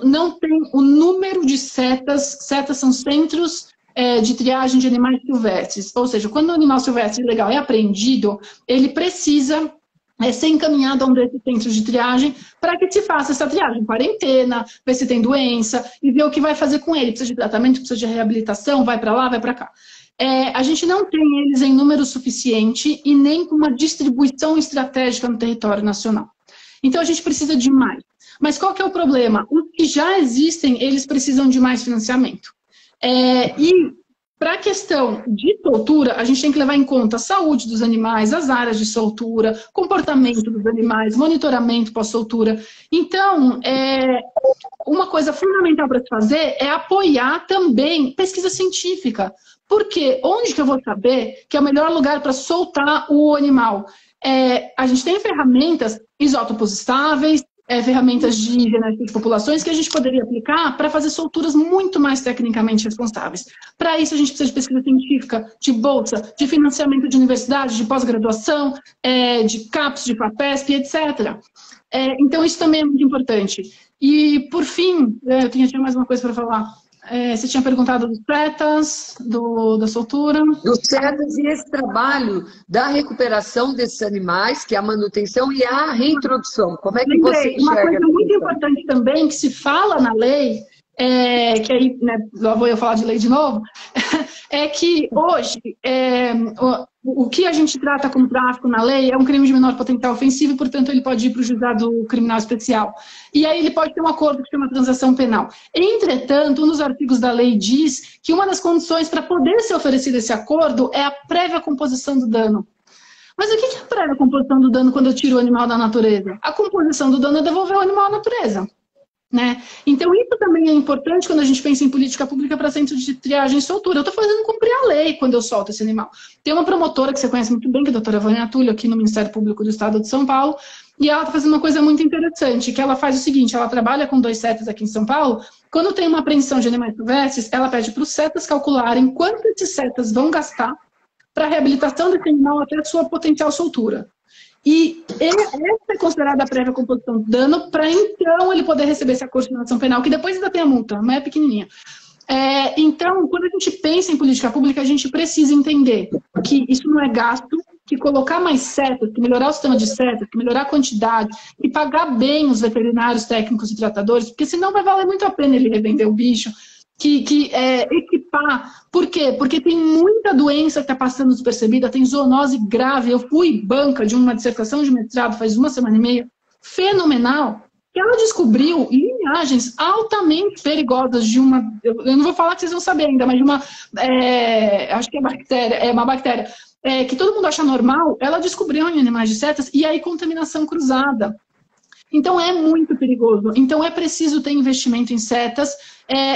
não tem o número de setas são centros de triagem de animais silvestres, ou seja, quando o animal silvestre ilegal é apreendido, ele precisa ser encaminhado a um desses centros de triagem para que se faça essa triagem, quarentena, ver se tem doença e ver o que vai fazer com ele. Precisa de tratamento, precisa de reabilitação, vai para lá, vai para cá. A gente não tem eles em número suficiente e nem com uma distribuição estratégica no território nacional. Então a gente precisa de mais. Mas qual que é o problema? Os que já existem, eles precisam de mais financiamento. E para a questão de soltura, a gente tem que levar em conta a saúde dos animais, as áreas de soltura, comportamento dos animais, monitoramento pós-soltura. Então, uma coisa fundamental para se fazer é apoiar também pesquisa científica. Porque onde que eu vou saber que é o melhor lugar para soltar o animal? A gente tem ferramentas, isótopos estáveis, ferramentas de genética de populações que a gente poderia aplicar para fazer solturas muito mais tecnicamente responsáveis. Para isso, a gente precisa de pesquisa científica, de bolsa, de financiamento de universidade, de pós-graduação, de CAPES, de FAPESP, etc. Então, isso também é muito importante. E, por fim, eu tinha mais uma coisa para falar. Você tinha perguntado dos CETAS, da soltura. Dos CETAS e esse trabalho da recuperação desses animais, que é a manutenção e a reintrodução. Como é que você enxerga? Uma coisa muito importante também, que se fala na lei, que aí, né, lá vou eu falar de lei de novo, é que hoje o que a gente trata como tráfico na lei é um crime de menor potencial ofensivo e, portanto, ele pode ir para o juizado criminal especial. E aí ele pode ter um acordo que chama transação penal. Entretanto, um dos artigos da lei diz que uma das condições para poder ser oferecido esse acordo é a prévia composição do dano. Mas o que é a prévia composição do dano quando eu tiro o animal da natureza? A composição do dano é devolver o animal à natureza. Né? Então, isso também é importante quando a gente pensa em política pública para centro de triagem e soltura. Eu estou fazendo cumprir a lei quando eu solto esse animal. Tem uma promotora que você conhece muito bem, que é a doutora Vânia Túlio, aqui no Ministério Público do Estado de São Paulo, e ela está fazendo uma coisa muito interessante, que ela faz o seguinte, ela trabalha com 2 CETAS aqui em São Paulo, quando tem uma apreensão de animais silvestres, ela pede para os CETAS calcularem quanto esses CETAS vão gastar para a reabilitação desse animal até a sua potencial soltura. E essa é considerada a prévia composição do dano para então ele poder receber esse acordo de condenação penal, que depois ainda tem a multa, mas é pequenininha. Então, quando a gente pensa em política pública, a gente precisa entender que isso não é gasto, que colocar mais setas, que melhorar o sistema de setas, que melhorar a quantidade, e pagar bem os veterinários, técnicos e tratadores, porque senão vai valer muito a pena ele revender o bicho, equipar. Por quê? Porque tem muita doença que está passando despercebida, tem zoonose grave. Eu fui banca de uma dissertação de mestrado faz 1 semana e meia, fenomenal, que ela descobriu linhagens altamente perigosas de uma... Eu não vou falar que vocês vão saber ainda, mas de uma... acho que é uma bactéria que todo mundo acha normal, ela descobriu em animais de setas, e aí contaminação cruzada. Então é muito perigoso. Então é preciso ter investimento em setas.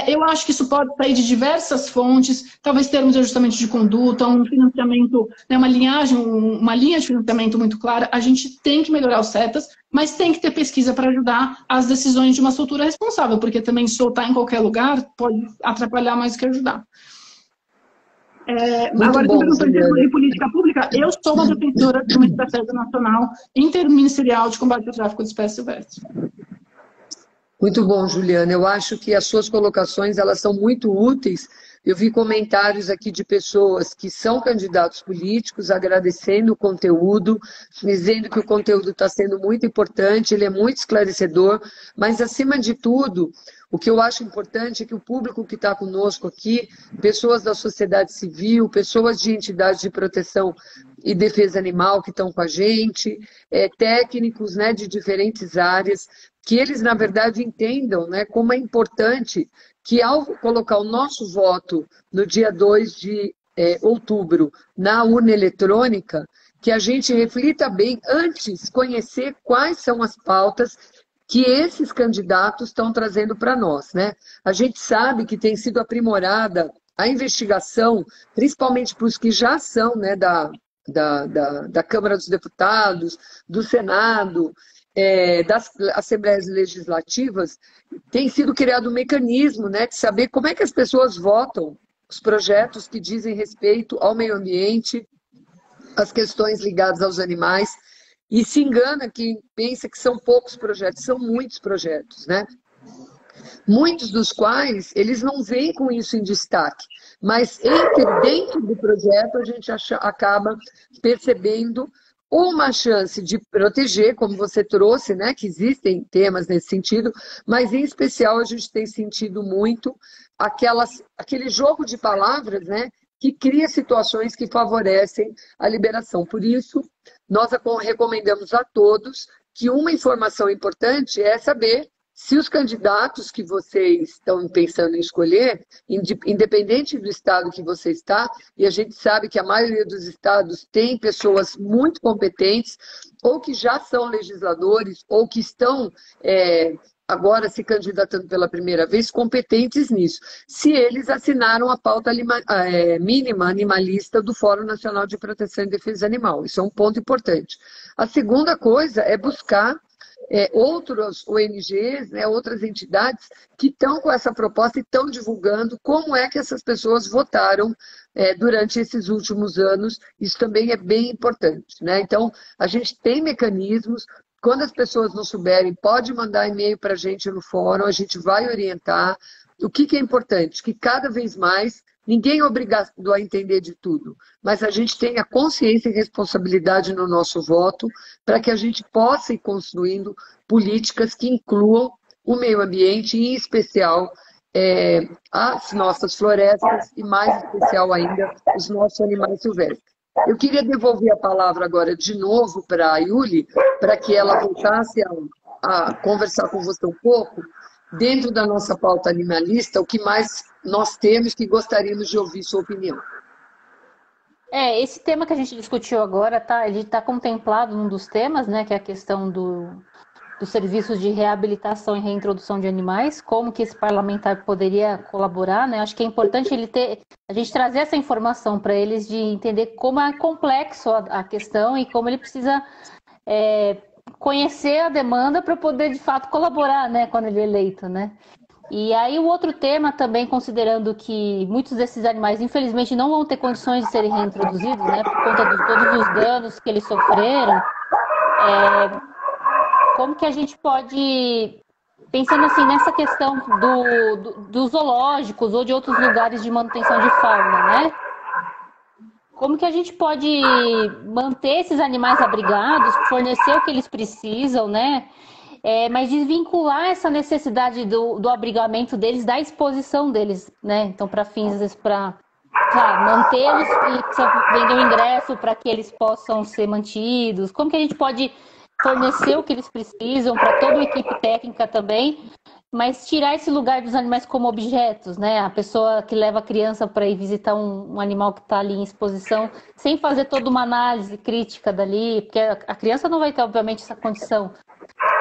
Eu acho que isso pode sair de diversas fontes, talvez termos de ajustamento de conduta, um financiamento, né, uma linha de financiamento muito clara. A gente tem que melhorar os setas, mas tem que ter pesquisa para ajudar as decisões de uma soltura responsável, porque também soltar em qualquer lugar pode atrapalhar mais do que ajudar. Agora, bom, em termos de política pública, eu sou uma defensora de uma estratégia nacional interministerial de combate ao tráfico de espécies silvestres. Muito bom, Juliana. Eu acho que as suas colocações elas são muito úteis Eu vi comentários aqui de pessoas que são candidatos políticos agradecendo o conteúdo, dizendo que o conteúdo está sendo muito importante, ele é muito esclarecedor, mas, acima de tudo, o que eu acho importante é que o público que está conosco aqui, pessoas da sociedade civil, pessoas de entidades de proteção e defesa animal que estão com a gente, técnicos, né, de diferentes áreas, que eles, na verdade, entendam, né, como é importante que, ao colocar o nosso voto no dia 2 de outubro na urna eletrônica, que a gente reflita bem antes, conhecer quais são as pautas que esses candidatos estão trazendo para nós, né? A gente sabe que tem sido aprimorada a investigação, principalmente para os que já são, né, da Câmara dos Deputados, do Senado, das Assembleias Legislativas, tem sido criado um mecanismo, né, de saber como é que as pessoas votam os projetos que dizem respeito ao meio ambiente, as questões ligadas aos animais. E se engana quem pensa que são poucos projetos, são muitos projetos, né? Muitos dos quais eles não vêm com isso em destaque, mas dentro do projeto a gente acaba percebendo uma chance de proteger, como você trouxe, né, que existem temas nesse sentido, mas em especial a gente tem sentido muito aquele jogo de palavras, né, que cria situações que favorecem a liberação. Por isso, nós recomendamos a todos que uma informação importante é saber se os candidatos que vocês estão pensando em escolher, independente do estado que você está, e a gente sabe que a maioria dos estados tem pessoas muito competentes, ou que já são legisladores, ou que estão agora se candidatando pela primeira vez, competentes nisso. Se eles assinaram a pauta mínima animalista do Fórum Nacional de Proteção e Defesa Animal. Isso é um ponto importante. A segunda coisa é buscar outras ONGs, né, outras entidades que estão com essa proposta e estão divulgando como é que essas pessoas votaram durante esses últimos anos. Isso também é bem importante, né? Então, a gente tem mecanismos. Quando as pessoas não souberem, pode mandar e-mail para a gente no fórum, a gente vai orientar. O que é importante? Que cada vez mais, ninguém é obrigado a entender de tudo, mas a gente tenha consciência e responsabilidade no nosso voto para que a gente possa ir construindo políticas que incluam o meio ambiente, e em especial as nossas florestas e, mais especial ainda, os nossos animais silvestres. Eu queria devolver a palavra agora de novo para a Yuli, para que ela voltasse a conversar com você um pouco, dentro da nossa pauta animalista, o que mais nós temos que gostaríamos de ouvir sua opinião. Esse tema que a gente discutiu agora, ele está contemplado num dos temas, né, que é a questão dos serviços de reabilitação e reintrodução de animais, como que esse parlamentar poderia colaborar, né? Acho que é importante a gente trazer essa informação para eles, de entender como é complexo a questão e como ele precisa conhecer a demanda para poder, de fato, colaborar, né, quando ele é eleito, né? E aí o outro tema também, considerando que muitos desses animais, infelizmente, não vão ter condições de serem reintroduzidos, né, por conta de todos os danos que eles sofreram, como que a gente pode, pensando assim nessa questão dos zoológicos ou de outros lugares de manutenção de fauna, né? Como que a gente pode manter esses animais abrigados, fornecer o que eles precisam, né? Mas desvincular essa necessidade do abrigamento deles da exposição deles, né? Então, para fins, às vezes, para mantê-los e vender o ingresso para que eles possam ser mantidos. Como que a gente pode fornecer o que eles precisam para toda a equipe técnica também, mas tirar esse lugar dos animais como objetos, né? A pessoa que leva a criança para ir visitar um animal que está ali em exposição, sem fazer toda uma análise crítica dali, porque a criança não vai ter, obviamente, essa condição.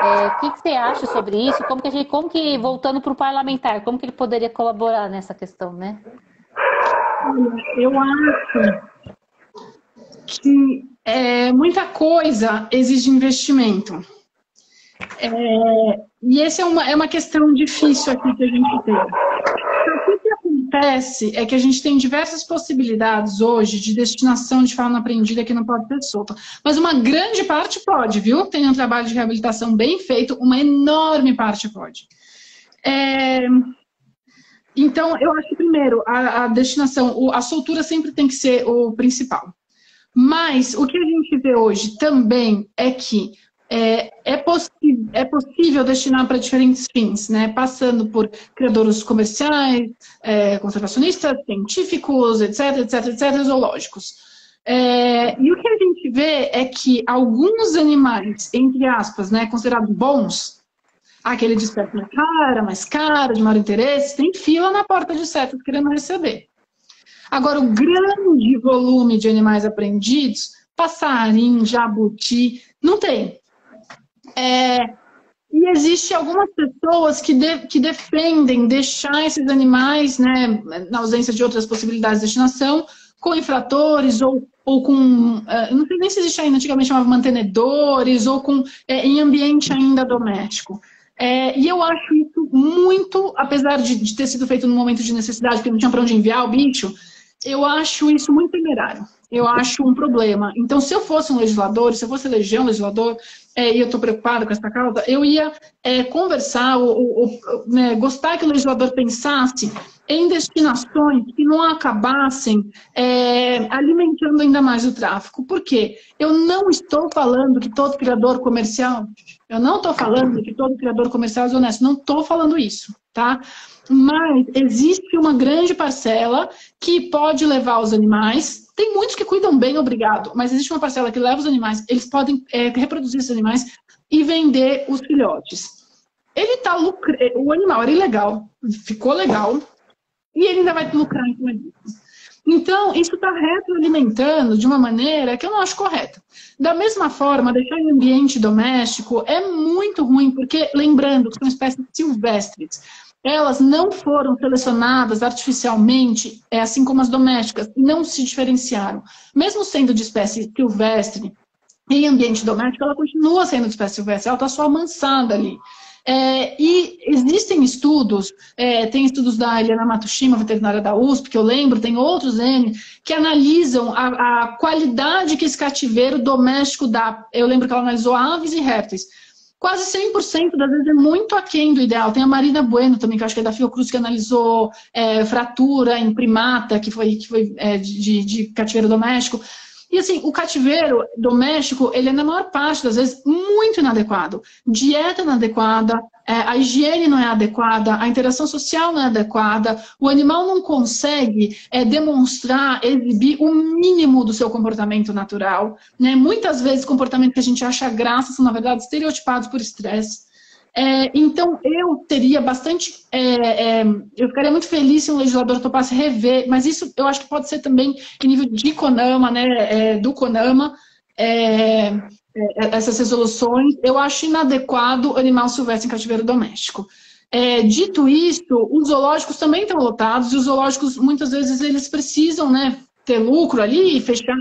O que você acha sobre isso? Como que, voltando para o parlamentar, como que ele poderia colaborar nessa questão, né? Eu acho que muita coisa exige investimento. E essa é uma questão difícil aqui que a gente tem. Então, o que acontece é que a gente tem diversas possibilidades hoje de destinação de fauna apreendida que não pode ser solta. Mas uma grande parte pode, viu? Tem um trabalho de reabilitação bem feito, uma enorme parte pode. Então, eu acho que, primeiro, a destinação, a soltura sempre tem que ser o principal. Mas o que a gente vê hoje também é que é possível destinar para diferentes fins, né? Passando por criadores comerciais, conservacionistas, científicos, etc, etc, etc, zoológicos. E o que a gente vê é que alguns animais, entre aspas, né, considerados bons, aquele de espécie mais cara, de maior interesse, tem fila na porta de setas querendo receber. Agora, o grande volume de animais apreendidos, passarinho, jabuti, não tem. E existe algumas pessoas que defendem deixar esses animais, né, na ausência de outras possibilidades de destinação, com infratores ou com, não sei nem se existe ainda, antigamente chamava mantenedores, ou em ambiente ainda doméstico. E eu acho isso muito, apesar de ter sido feito num momento de necessidade, porque não tinha para onde enviar o bicho, eu acho isso muito temerário. Eu acho um problema. Então, se eu fosse um legislador, se eu fosse eleger um legislador, e eu estou preocupada com essa causa, eu ia conversar, né, gostar que o legislador pensasse em destinações que não acabassem alimentando ainda mais o tráfico. Por quê? Eu não estou falando que todo criador comercial, eu não estou falando que todo criador comercial é desonesto, não estou falando isso, tá? Mas existe uma grande parcela que pode levar os animais. Tem muitos que cuidam bem, obrigado, mas existe uma parcela que leva os animais, eles podem reproduzir esses animais e vender os filhotes. Ele está lucrando, o animal era ilegal, ficou legal, e ele ainda vai lucrar em cima disso. Então, isso está retroalimentando de uma maneira que eu não acho correta. Da mesma forma, deixar em ambiente doméstico é muito ruim, porque, lembrando que são espécies silvestres, elas não foram selecionadas artificialmente, assim como as domésticas, não se diferenciaram. Mesmo sendo de espécie silvestre, em ambiente doméstico, ela continua sendo de espécie silvestre, ela está só amansada ali. E existem estudos, tem estudos da Eliana Matsushima, veterinária da USP, que eu lembro, tem outros que analisam a qualidade que esse cativeiro doméstico dá. Eu lembro que ela analisou aves e répteis. Quase 100% das vezes é muito aquém do ideal. Tem a Marina Bueno também, que eu acho que é da Fiocruz, que analisou fratura em primata, que foi de cativeiro doméstico. E assim, o cativeiro doméstico, ele é na maior parte das vezes muito inadequado. Dieta inadequada, a higiene não é adequada, a interação social não é adequada, o animal não consegue demonstrar, exibir o mínimo do seu comportamento natural, né? Muitas vezes comportamentos que a gente acha graça são, na verdade, estereotipados por estresse. Então, eu teria bastante... eu ficaria muito feliz se um legislador topasse rever, mas isso eu acho que pode ser também em nível de CONAMA, né, do CONAMA, essas resoluções. Eu acho inadequado animal silvestre em cativeiro doméstico. Dito isso, os zoológicos também estão lotados, e os zoológicos, muitas vezes, eles precisam, né, ter lucro ali, fechar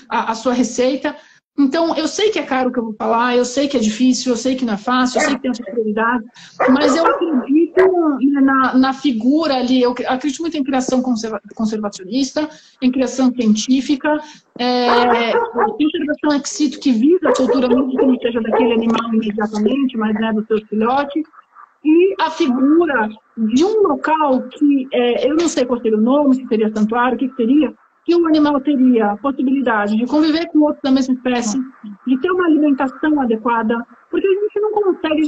a sua receita. Então, eu sei que é caro o que eu vou falar, eu sei que é difícil, eu sei que não é fácil, eu sei que tem essa prioridade, mas eu acredito na figura ali, eu acredito muito em criação conservacionista, em criação científica, conservação ex situ que visa a soltura, mesmo que não seja daquele animal imediatamente, mas do seu filhote, e a figura de um local que, eu não sei qual seria o nome, se seria santuário, o que seria, que o animal teria a possibilidade de conviver com outros da mesma espécie, de ter uma alimentação adequada, porque a gente não consegue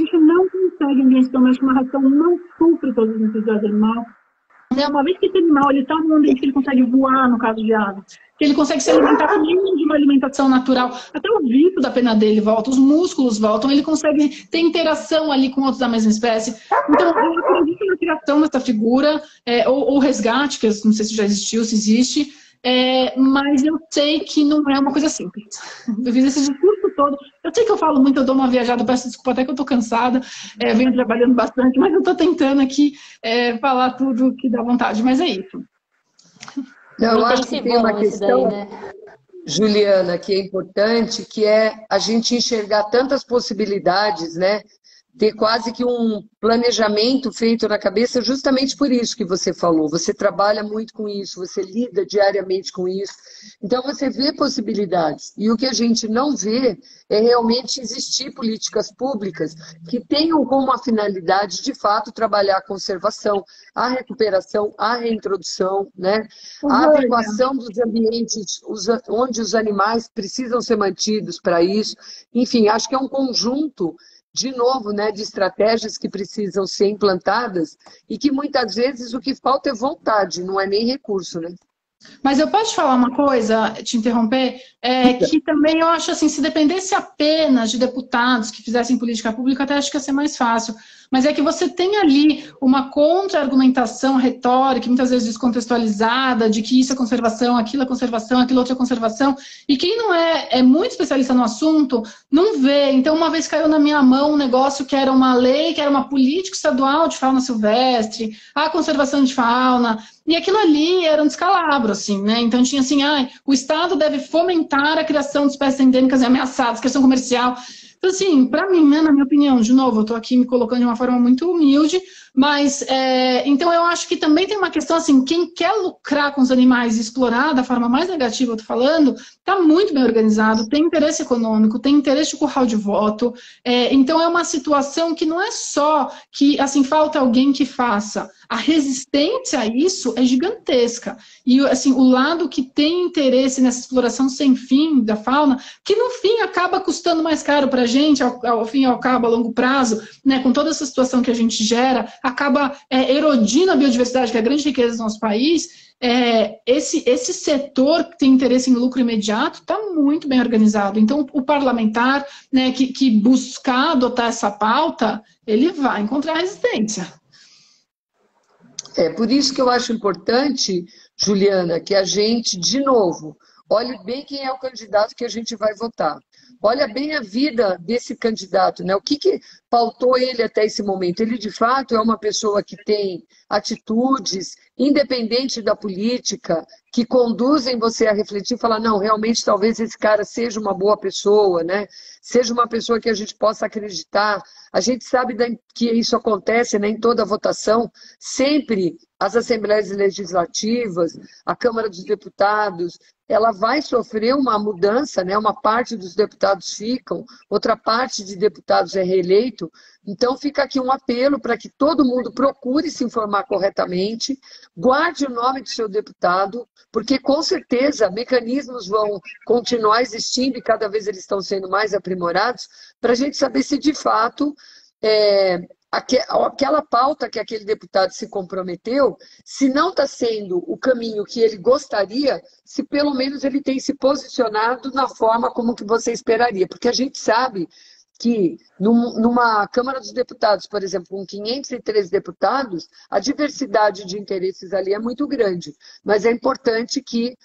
em ambiente doméstico, uma ração não supre todas as necessidades do animal. Uma vez que esse animal está num ambiente que ele consegue voar, no caso de aves, que ele consegue se alimentar de uma alimentação natural, até o vício da pena dele volta, os músculos voltam, ele consegue ter interação ali com outros da mesma espécie. Então, eu acredito na criação dessa figura, ou resgate, que eu não sei se já existiu, se existe, mas eu sei que não é uma coisa simples. Eu fiz esse discurso todo. Eu sei que eu falo muito, eu dou uma viajada, peço desculpa até que eu estou cansada, venho trabalhando bastante, mas eu estou tentando aqui falar tudo que dá vontade, mas é isso. Eu acho que tem uma questão, daí, né, Juliana, que é importante, que é a gente enxergar tantas possibilidades, né, ter quase que um planejamento feito na cabeça justamente por isso que você falou. Você trabalha muito com isso, você lida diariamente com isso. Então, você vê possibilidades. E o que a gente não vê é realmente existir políticas públicas que tenham como a finalidade, de fato, trabalhar a conservação, a recuperação, a reintrodução, né? A adequação dos ambientes onde os animais precisam ser mantidos para isso. Enfim, acho que é um conjunto de novo, né, de estratégias que precisam ser implantadas e que muitas vezes o que falta é vontade, não é nem recurso, né? Mas eu posso te falar uma coisa, te interromper, que também eu acho assim, se dependesse apenas de deputados que fizessem política pública, até acho que ia ser mais fácil. Mas é que você tem ali uma contra-argumentação retórica, muitas vezes descontextualizada, de que isso é conservação, aquilo outro é conservação, e quem não é muito especialista no assunto, não vê. Então, uma vez caiu na minha mão um negócio que era uma lei, que era uma política estadual de fauna silvestre, a conservação de fauna, e aquilo ali era um descalabro, assim, né? Então tinha assim, o Estado deve fomentar a criação de espécies endêmicas e ameaçadas, questão comercial. Então, assim, para mim, né, na minha opinião, de novo, eu estou aqui me colocando de uma forma muito humilde, mas, então eu acho que também tem uma questão, assim, quem quer lucrar com os animais e explorar da forma mais negativa, eu estou falando, está muito bem organizado, tem interesse econômico, tem interesse de curral de voto, então é uma situação que não é só que, assim, falta alguém que faça. A resistência a isso é gigantesca. E, assim, o lado que tem interesse nessa exploração sem fim da fauna, que no fim acaba custando mais caro para a gente, ao fim e ao cabo, a longo prazo, né, com toda essa situação que a gente gera, acaba erodindo a biodiversidade, que é a grande riqueza do nosso país. Esse setor que tem interesse em lucro imediato está muito bem organizado. Então, o parlamentar, né, que buscar adotar essa pauta, ele vai encontrar resistência. Por isso que eu acho importante, Juliana, que a gente, de novo, olhe bem quem é o candidato que a gente vai votar. Olha bem a vida desse candidato, né? O que pautou ele até esse momento? Ele, de fato, é uma pessoa que tem atitudes, independente da política, que conduzem você a refletir e falar, não, realmente, talvez esse cara seja uma boa pessoa, né? Seja uma pessoa que a gente possa acreditar. A gente sabe que isso acontece, né, em toda votação, sempre as assembleias legislativas, a Câmara dos Deputados, ela vai sofrer uma mudança, né? Uma parte dos deputados ficam, outra parte de deputados é reeleito. Então fica aqui um apelo para que todo mundo procure se informar corretamente, guarde o nome do seu deputado, porque com certeza mecanismos vão continuar existindo e cada vez eles estão sendo mais aprimorados, para a gente saber se de fato aquela pauta que aquele deputado se comprometeu, se não está sendo o caminho que ele gostaria, se pelo menos ele tem se posicionado na forma como que você esperaria. Porque a gente sabe que numa Câmara dos Deputados, por exemplo, com 513 deputados, a diversidade de interesses ali é muito grande. Mas é importante que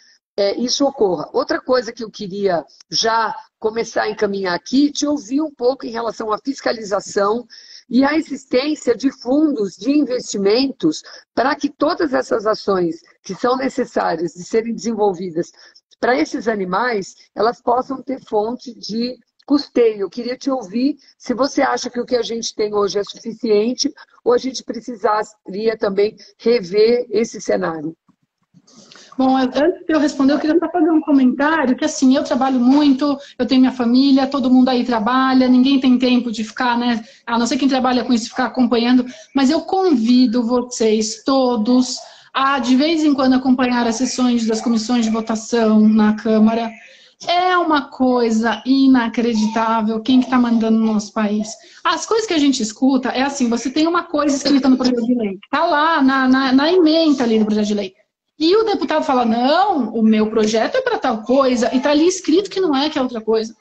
isso ocorra. Outra coisa que eu queria já começar a encaminhar aqui, te ouvir um pouco em relação à fiscalização e a existência de fundos de investimentos para que todas essas ações que são necessárias de serem desenvolvidas para esses animais, elas possam ter fonte de custeio. Eu queria te ouvir se você acha que o que a gente tem hoje é suficiente ou a gente precisaria também rever esse cenário. Bom, antes de eu responder, eu queria só fazer um comentário, que assim, eu trabalho muito, eu tenho minha família, todo mundo aí trabalha, ninguém tem tempo de ficar, né, a não ser quem trabalha com isso, ficar acompanhando, mas eu convido vocês todos a, de vez em quando, acompanhar as sessões das comissões de votação na Câmara. É uma coisa inacreditável quem que está mandando no nosso país. As coisas que a gente escuta é assim, você tem uma coisa escrita no projeto de lei, está lá na ementa ali do projeto de lei. E o deputado fala, não, o meu projeto é para tal coisa, e está ali escrito que não é, que é outra coisa.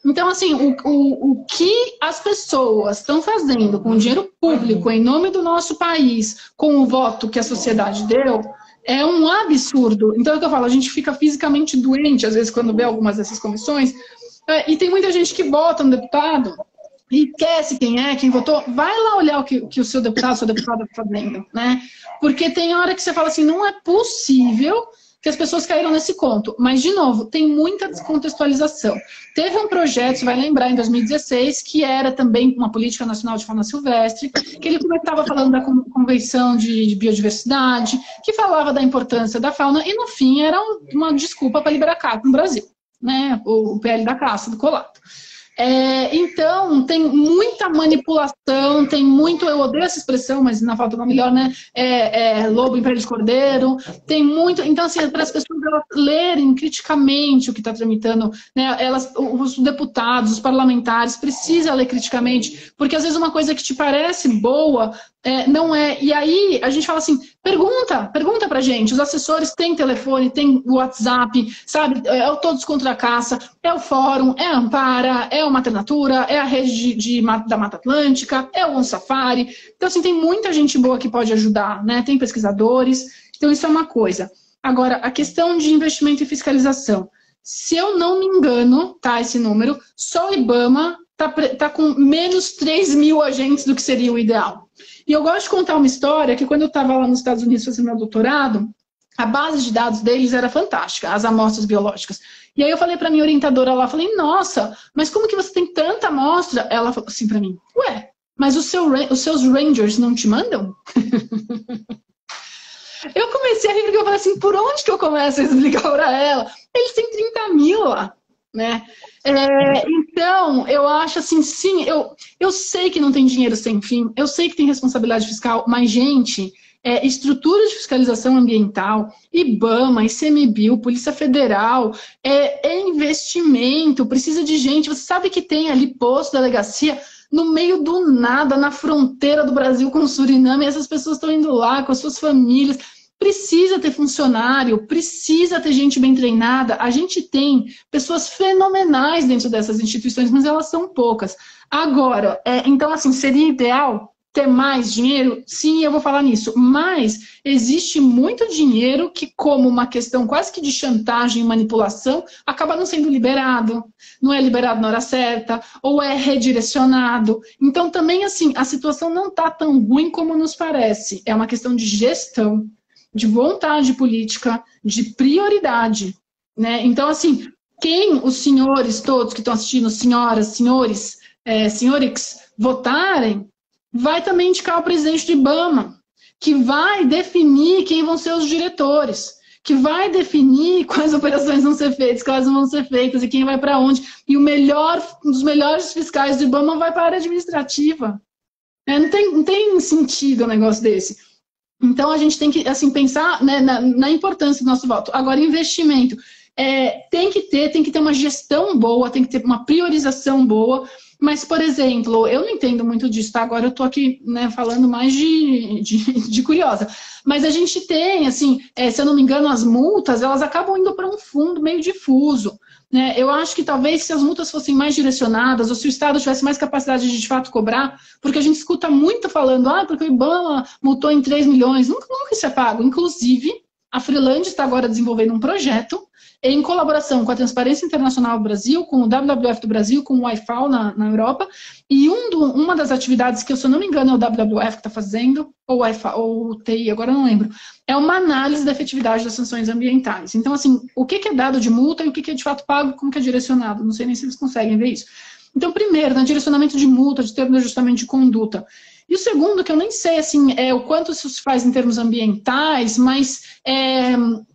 Então, assim, o que as pessoas estão fazendo com o dinheiro público em nome do nosso país, com o voto que a sociedade deu, é um absurdo. Então, é o que eu falo, a gente fica fisicamente doente, às vezes, quando vê algumas dessas comissões, e tem muita gente que vota no deputado, e esquece quem votou, vai lá olhar o que o seu deputado, sua deputada está fazendo, né? Porque tem hora que você fala assim, não é possível que que as pessoas caíram nesse conto. Mas, de novo, tem muita descontextualização. Teve um projeto, você vai lembrar, em 2016, que era também uma política nacional de fauna silvestre, que ele começava falando da Convenção de Biodiversidade, que falava da importância da fauna, e no fim era uma desculpa para liberar caça no Brasil, né? O PL da caça, do colato. Então, tem muita manipulação, tem muito, eu odeio essa expressão, mas na falta de uma melhor, né? Lobo em pele de cordeiro, tem muito. Então, assim, para as pessoas elas lerem criticamente o que está tramitando, né? Os deputados, os parlamentares, precisam ler criticamente, porque às vezes uma coisa que te parece boa não é. E aí a gente fala assim: pergunta pra gente. Os assessores têm telefone, têm WhatsApp, sabe? É o Todos contra a Caça, é o Fórum, é a Ampara, é o Mata Natura, é a rede da Mata Atlântica, é o On Safari. Então, assim, tem muita gente boa que pode ajudar, né? Tem pesquisadores. Então, isso é uma coisa. Agora, a questão de investimento e fiscalização. Se eu não me engano, tá, esse número, só o IBAMA tá com menos 3 mil agentes do que seria o ideal. E eu gosto de contar uma história que quando eu estava lá nos Estados Unidos fazendo meu doutorado, a base de dados deles era fantástica, as amostras biológicas. E aí eu falei para minha orientadora lá, falei, nossa, mas como que você tem tanta amostra? Ela falou assim para mim, ué, mas os seus rangers não te mandam? Eu comecei a rir porque eu falei assim, por onde que eu começo a explicar para ela? Eles têm 30 mil lá, né? Então, eu acho assim, sim, eu sei que não tem dinheiro sem fim, eu sei que tem responsabilidade fiscal, mas, gente, estrutura de fiscalização ambiental, IBAMA, ICMBio, Polícia Federal, investimento, precisa de gente. Você sabe que tem ali posto, delegacia, no meio do nada, na fronteira do Brasil com o Suriname, e essas pessoas estão indo lá com as suas famílias. Precisa ter funcionário, precisa ter gente bem treinada. A gente tem pessoas fenomenais dentro dessas instituições, mas elas são poucas. Agora, então, assim, seria ideal ter mais dinheiro? Sim, eu vou falar nisso. Mas existe muito dinheiro que, como uma questão quase que de chantagem e manipulação, acaba não sendo liberado. Não é liberado na hora certa, ou é redirecionado. Então, também, assim, a situação não está tão ruim como nos parece. É uma questão de gestão, de vontade política, de prioridade, né? Então, assim, quem os senhores todos que estão assistindo, senhoras, senhores, senhorix, votarem, vai também indicar o presidente do IBAMA, que vai definir quem vão ser os diretores, que vai definir quais operações vão ser feitas, quais não vão ser feitas e quem vai para onde. E um dos melhores fiscais do IBAMA vai para a área administrativa. Não tem sentido um negócio desse. Então, a gente tem que assim, pensar, né, na importância do nosso voto. Agora, investimento. Tem que ter uma gestão boa, tem que ter uma priorização boa. Mas, por exemplo, eu não entendo muito disso, tá? Agora eu tô aqui, né, falando mais de curiosa. Mas a gente tem, assim, se eu não me engano, as multas, elas acabam indo para um fundo meio difuso. Né? Eu acho que talvez se as multas fossem mais direcionadas, ou se o Estado tivesse mais capacidade de fato cobrar, porque a gente escuta muito falando, porque o IBAMA multou em 3 milhões, nunca isso é pago. Inclusive, a Freeland está agora desenvolvendo um projeto em colaboração com a Transparência Internacional do Brasil, com o WWF do Brasil, com o IFAO na Europa, e uma das atividades que, se eu não me engano, é o WWF que está fazendo, ou o IFAO, ou o TI, agora eu não lembro, é uma análise da efetividade das sanções ambientais. Então, assim, o que é dado de multa e o que é de fato pago, como que é direcionado, não sei nem se eles conseguem ver isso. Então, primeiro, no direcionamento de multa, de termo de ajustamento de conduta. E o segundo, que eu nem sei, assim, o quanto isso se faz em termos ambientais, mas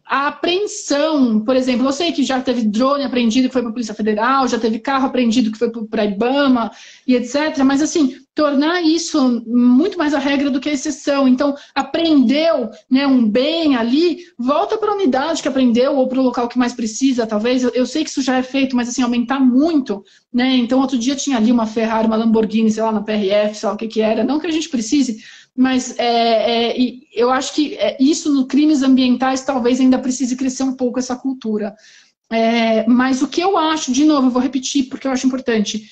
a apreensão, por exemplo, eu sei que já teve drone apreendido que foi para a Polícia Federal, já teve carro apreendido que foi para a IBAMA e etc. Mas, assim, tornar isso muito mais a regra do que a exceção. Então, apreendeu, né, um bem ali, volta para a unidade que apreendeu ou para o local que mais precisa, talvez. Eu sei que isso já é feito, mas, assim, aumentar muito, né? Então, outro dia tinha ali uma Ferrari, uma Lamborghini, sei lá, na PRF, sei lá o que era. Não que a gente precise, mas eu acho que isso no crimes ambientais talvez ainda precise crescer um pouco essa cultura. Mas o que eu acho, de novo, eu vou repetir porque eu acho importante,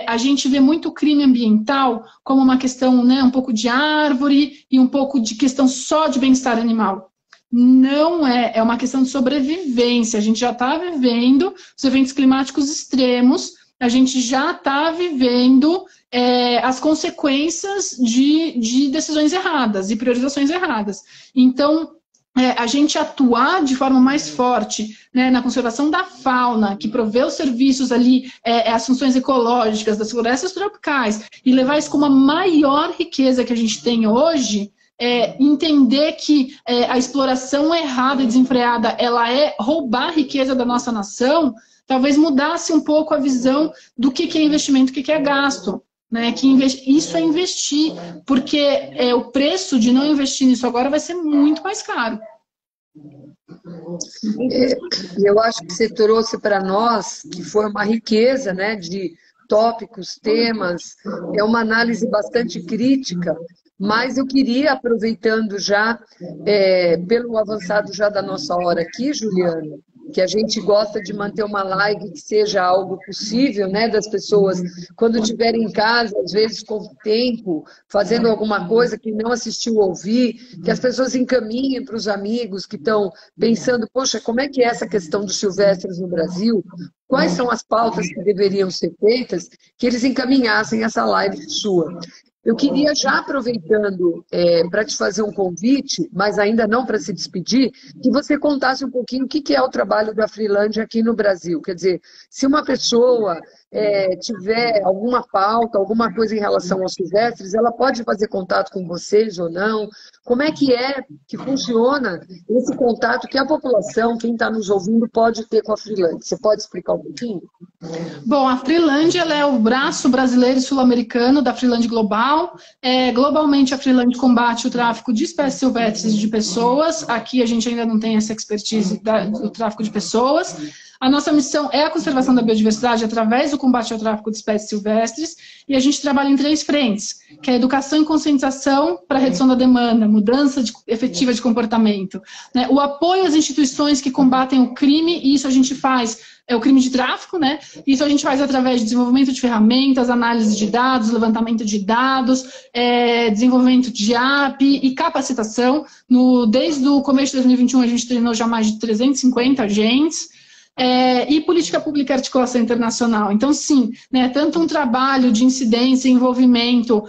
a gente vê muito crime ambiental como uma questão, né, um pouco de árvore e um pouco de questão só de bem-estar animal. Não é uma questão de sobrevivência. A gente já está vivendo os eventos climáticos extremos, a gente já está vivendo as consequências de decisões erradas e priorizações erradas. Então, a gente atuar de forma mais forte, né, na conservação da fauna, que provê os serviços ali, as funções ecológicas das florestas tropicais, e levar isso como a maior riqueza que a gente tem hoje, entender que a exploração errada e desenfreada, ela é roubar a riqueza da nossa nação, talvez mudasse um pouco a visão do que é investimento, o que é gasto. Né, isso é investir, porque o preço de não investir nisso agora vai ser muito mais caro. Eu acho que você trouxe para nós, que foi uma riqueza, né, de tópicos, temas, é uma análise bastante crítica, mas eu queria, aproveitando já, pelo avançado já da nossa hora aqui, Juliana, que a gente gosta de manter uma live que seja algo possível, né, das pessoas, quando estiverem em casa, às vezes com tempo, fazendo alguma coisa que não assistiu ouvir, que as pessoas encaminhem para os amigos que estão pensando, poxa, como é que é essa questão dos silvestres no Brasil? Quais são as pautas que deveriam ser feitas? Que eles encaminhassem essa live sua. Eu queria já aproveitando para te fazer um convite, mas ainda não para se despedir, que você contasse um pouquinho o que é o trabalho da Freelândia aqui no Brasil. Quer dizer, se uma pessoa tiver alguma pauta, alguma coisa em relação aos silvestres, ela pode fazer contato com vocês ou não? Como é que funciona esse contato que a população, quem está nos ouvindo, pode ter com a Freelândia? Você pode explicar um pouquinho? Bom, a Freelândia ela é o braço brasileiro e sul-americano da Freelândia Global. Globalmente, a Freelândia combate o tráfico de espécies silvestres e de pessoas. Aqui a gente ainda não tem essa expertise do tráfico de pessoas. A nossa missão é a conservação da biodiversidade através do combate ao tráfico de espécies silvestres, e a gente trabalha em 3 frentes, que é a educação e conscientização para a redução da demanda, mudança efetiva de comportamento, né? O apoio às instituições que combatem o crime, e isso a gente faz, o crime de tráfico, né? Isso a gente faz através de desenvolvimento de ferramentas, análise de dados, levantamento de dados, desenvolvimento de API e capacitação. Desde o começo de 2021 a gente treinou já mais de 350 agentes. E política pública e articulação internacional. Então, sim, né, tanto um trabalho de incidência e envolvimento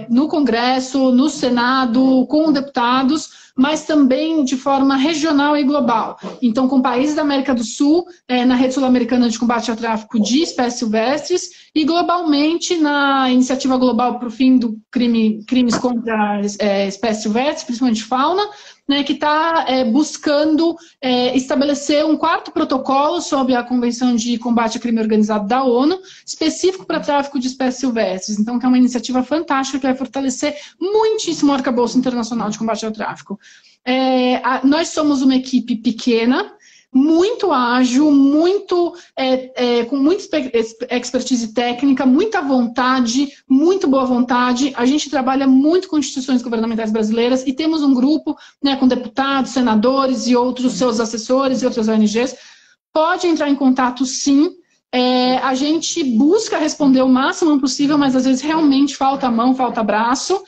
no Congresso, no Senado, com deputados, mas também de forma regional e global. Então, com países da América do Sul, na Rede Sul-Americana de Combate ao Tráfico de Espécies Silvestres, e globalmente na Iniciativa Global para o Fim do Crimes contra Espécies Silvestres, principalmente fauna, né, que está buscando estabelecer um 4º protocolo sobre a Convenção de Combate ao Crime Organizado da ONU, específico para tráfico de espécies silvestres. Então, que é uma iniciativa fantástica que vai fortalecer muitíssimo o arcabouço internacional de combate ao tráfico. Nós somos uma equipe pequena, muito ágil, com muita expertise técnica, muita vontade, muito boa vontade. A gente trabalha muito com instituições governamentais brasileiras e temos um grupo, né, com deputados, senadores e outros seus assessores e outras ONGs. Pode entrar em contato, sim. A gente busca responder o máximo possível, mas às vezes realmente falta mão, falta braço.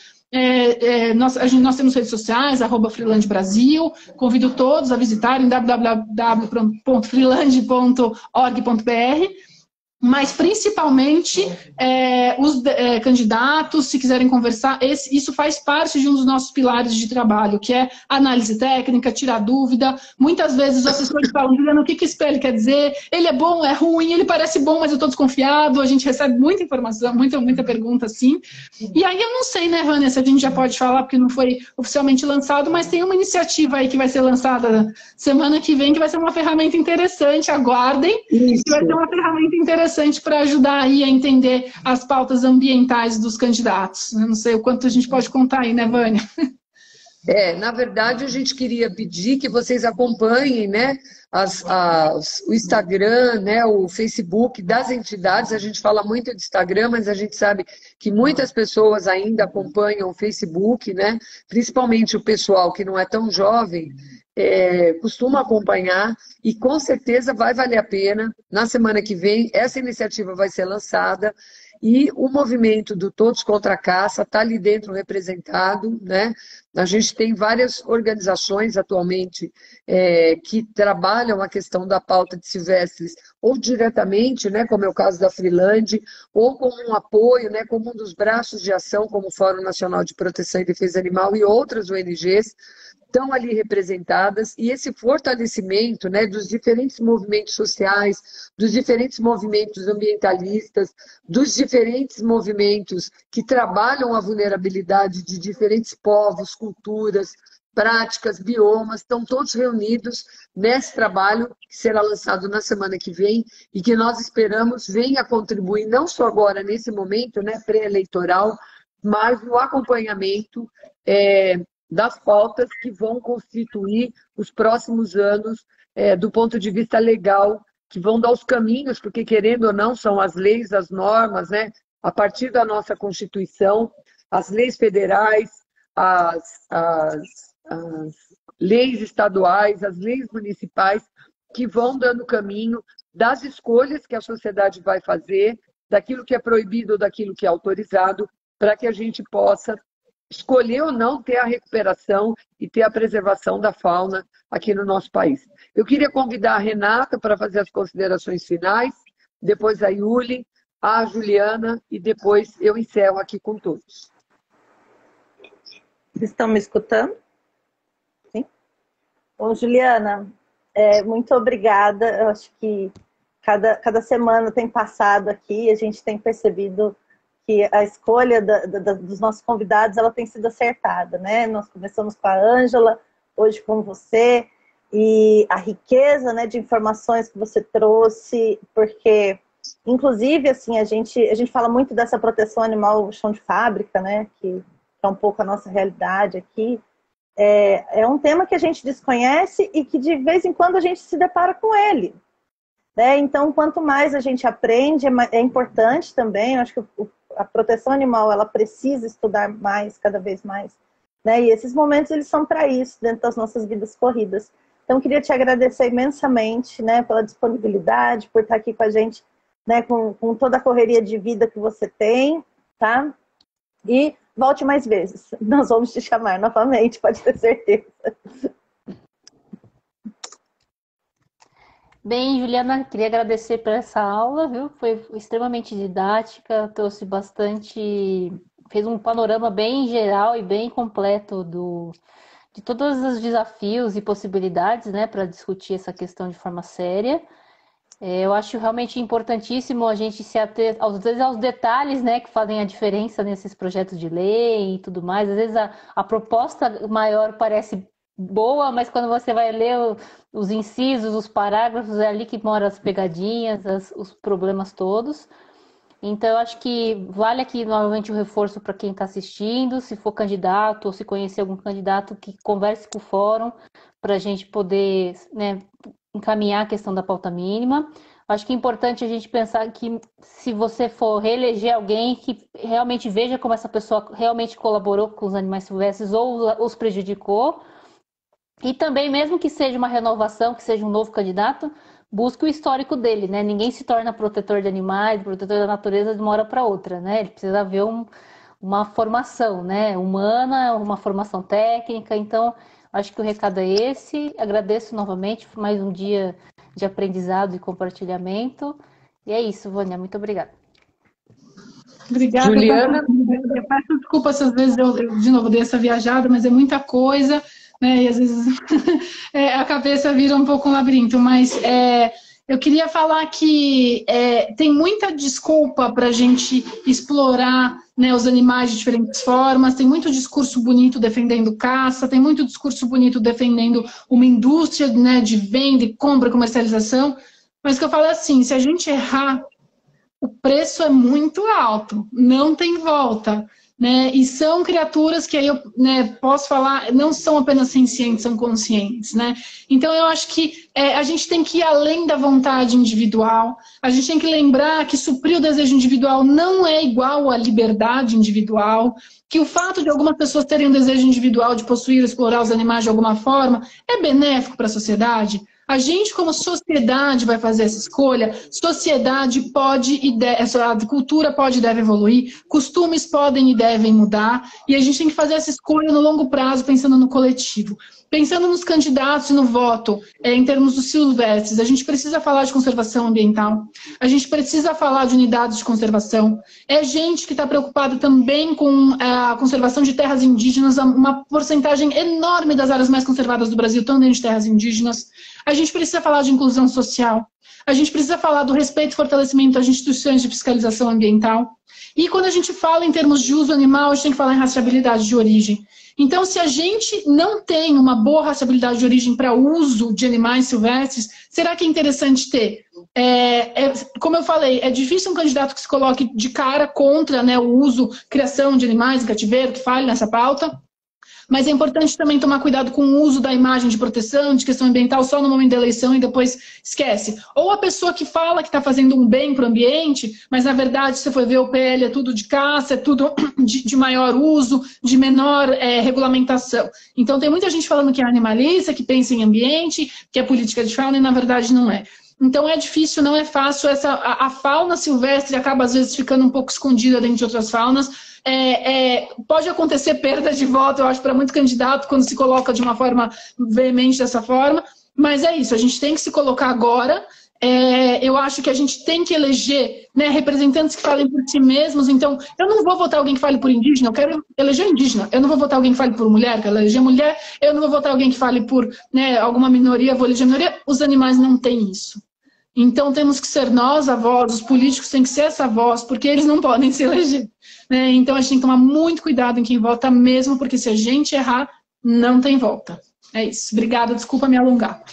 Nós temos redes sociais, @freelandbrasil. Convido todos a visitarem www.freeland.org.br. Mas, principalmente, os candidatos, se quiserem conversar, isso faz parte de um dos nossos pilares de trabalho, que é análise técnica, tirar dúvida. Muitas vezes os assessores falam, Juliana, o que esse ele quer dizer? Ele é bom, é ruim, ele parece bom, mas eu estou desconfiado. A gente recebe muita informação, muita pergunta, assim. E aí eu não sei, né, Vânia, se a gente já pode falar, porque não foi oficialmente lançado, mas tem uma iniciativa aí que vai ser lançada semana que vem, que vai ser uma ferramenta interessante, aguardem. Isso. Que vai ser uma ferramenta interessante para ajudar aí a entender as pautas ambientais dos candidatos. Eu não sei o quanto a gente pode contar aí, né, Vânia? Na verdade, a gente queria pedir que vocês acompanhem, né, o Instagram, né, o Facebook das entidades. A gente fala muito de Instagram, mas a gente sabe que muitas pessoas ainda acompanham o Facebook, né, principalmente o pessoal que não é tão jovem, costuma acompanhar, e com certeza vai valer a pena. Na semana que vem, essa iniciativa vai ser lançada, e o movimento do Todos contra a Caça está ali dentro representado, né? A gente tem várias organizações atualmente que trabalham a questão da pauta de silvestres, ou diretamente, né, como é o caso da Freeland, ou como um apoio, né, como um dos braços de ação, como o Fórum Nacional de Proteção e Defesa Animal e outras ONGs. estão ali representadas, e esse fortalecimento, né, dos diferentes movimentos sociais, dos diferentes movimentos ambientalistas, dos diferentes movimentos que trabalham a vulnerabilidade de diferentes povos, culturas, práticas, biomas, estão todos reunidos nesse trabalho que será lançado na semana que vem e que nós esperamos venha contribuir, não só agora, nesse momento, né, pré-eleitoral, mas no acompanhamento das pautas que vão constituir os próximos anos do ponto de vista legal, que vão dar os caminhos, porque querendo ou não, são as leis, as normas, né, a partir da nossa Constituição, as leis federais, as leis estaduais, as leis municipais, que vão dando caminho das escolhas que a sociedade vai fazer, daquilo que é proibido ou daquilo que é autorizado, para que a gente possa escolher ou não ter a recuperação e ter a preservação da fauna aqui no nosso país. Eu queria convidar a Renata para fazer as considerações finais, depois a Yuli, a Juliana, e depois eu encerro aqui com todos. Vocês estão me escutando? Sim? Bom, Juliana, muito obrigada. Eu acho que cada semana tem passado aqui, a gente tem percebido que a escolha dos nossos convidados ela tem sido acertada, né? Nós começamos com a Ângela, hoje com você, e a riqueza, né, de informações que você trouxe, porque, inclusive, assim, a gente fala muito dessa proteção animal chão de fábrica, né, que é um pouco a nossa realidade aqui. É um tema que a gente desconhece e que, de vez em quando, a gente se depara com ele. Né? Então, quanto mais a gente aprende, é importante também, eu acho que a proteção animal, ela precisa estudar mais, cada vez mais. Né? E esses momentos, eles são para isso, dentro das nossas vidas corridas. Então, eu queria te agradecer imensamente, né, pela disponibilidade, por estar aqui com a gente, né, com toda a correria de vida que você tem, tá? E volte mais vezes. Nós vamos te chamar novamente, pode ter certeza. Bem, Juliana, queria agradecer por essa aula, viu? Foi extremamente didática, trouxe bastante, fez um panorama bem geral e bem completo de todos os desafios e possibilidades, né, para discutir essa questão de forma séria. Eu acho realmente importantíssimo a gente se ater, às vezes, aos detalhes, né, que fazem a diferença nesses projetos de lei e tudo mais. Às vezes a proposta maior parece boa, mas quando você vai ler os incisos, os parágrafos, é ali que moram as pegadinhas, os problemas todos. Então, eu acho que vale aqui novamente o reforço para quem está assistindo, se for candidato ou se conhecer algum candidato, que converse com o fórum para a gente poder, né, encaminhar a questão da pauta mínima. Acho que é importante a gente pensar que se você for reeleger alguém, que realmente veja como essa pessoa realmente colaborou com os animais silvestres ou os prejudicou. E também, mesmo que seja uma renovação, que seja um novo candidato, busque o histórico dele, né? Ninguém se torna protetor de animais, protetor da natureza de uma hora para outra, né? Ele precisa haver uma formação, né, humana, uma formação técnica. Então, acho que o recado é esse. Agradeço novamente por mais um dia de aprendizado e compartilhamento. E é isso, Vânia. Muito obrigada. Obrigada. Juliana? Eu peço desculpa se às vezes eu de novo dei essa viajada, mas é muita coisa, né? E às vezes a cabeça vira um pouco um labirinto. Mas eu queria falar que tem muita desculpa para a gente explorar, né, os animais de diferentes formas, tem muito discurso bonito defendendo caça, tem muito discurso bonito defendendo uma indústria, né, de venda, compra, comercialização, mas o que eu falo é assim, se a gente errar, o preço é muito alto, não tem volta. Né? E são criaturas que aí eu, né, posso falar, não são apenas sencientes, são conscientes. Né? Então eu acho que a gente tem que ir além da vontade individual, a gente tem que lembrar que suprir o desejo individual não é igual à liberdade individual, que o fato de algumas pessoas terem um desejo individual de possuir, explorar os animais de alguma forma, é benéfico para a sociedade. A gente, como sociedade, vai fazer essa escolha. Sociedade pode e deve, a cultura pode e deve evoluir, costumes podem e devem mudar, e a gente tem que fazer essa escolha no longo prazo, pensando no coletivo. Pensando nos candidatos e no voto, em termos dos silvestres, a gente precisa falar de conservação ambiental, a gente precisa falar de unidades de conservação. É gente que está preocupada também com a conservação de terras indígenas, uma porcentagem enorme das áreas mais conservadas do Brasil estão dentro de terras indígenas. A gente precisa falar de inclusão social, a gente precisa falar do respeito e fortalecimento das instituições de fiscalização ambiental. E quando a gente fala em termos de uso animal, a gente tem que falar em rastreabilidade de origem. Então, se a gente não tem uma boa rastreabilidade de origem para uso de animais silvestres, será que é interessante ter? Como eu falei, é difícil um candidato que se coloque de cara contra, né, o uso, criação de animais em cativeiro, que fale nessa pauta. Mas é importante também tomar cuidado com o uso da imagem de proteção, de questão ambiental, só no momento da eleição e depois esquece. Ou a pessoa que fala que está fazendo um bem para o ambiente, mas na verdade, se você for ver o PL, é tudo de caça, é tudo de maior uso, de menor regulamentação. Então tem muita gente falando que é animalista, que pensa em ambiente, que é política de fauna, e na verdade não é. Então é difícil, não é fácil. A fauna silvestre acaba às vezes ficando um pouco escondida dentro de outras faunas. Pode acontecer perda de voto, eu acho, para muito candidato quando se coloca de uma forma veemente dessa forma, mas é isso, a gente tem que se colocar agora. Eu acho que a gente tem que eleger, né, representantes que falem por si mesmos. Então, eu não vou votar alguém que fale por indígena, eu quero eleger indígena. Eu não vou votar alguém que fale por mulher, eu quero eleger mulher. Eu não vou votar alguém que fale por, né, alguma minoria, eu vou eleger minoria. Os animais não têm isso. Então, temos que ser nós a voz, os políticos têm que ser essa voz, porque eles não podem se eleger. Né? Então, a gente tem que tomar muito cuidado em quem vota mesmo, porque se a gente errar, não tem volta. É isso. Obrigada, desculpa me alongar.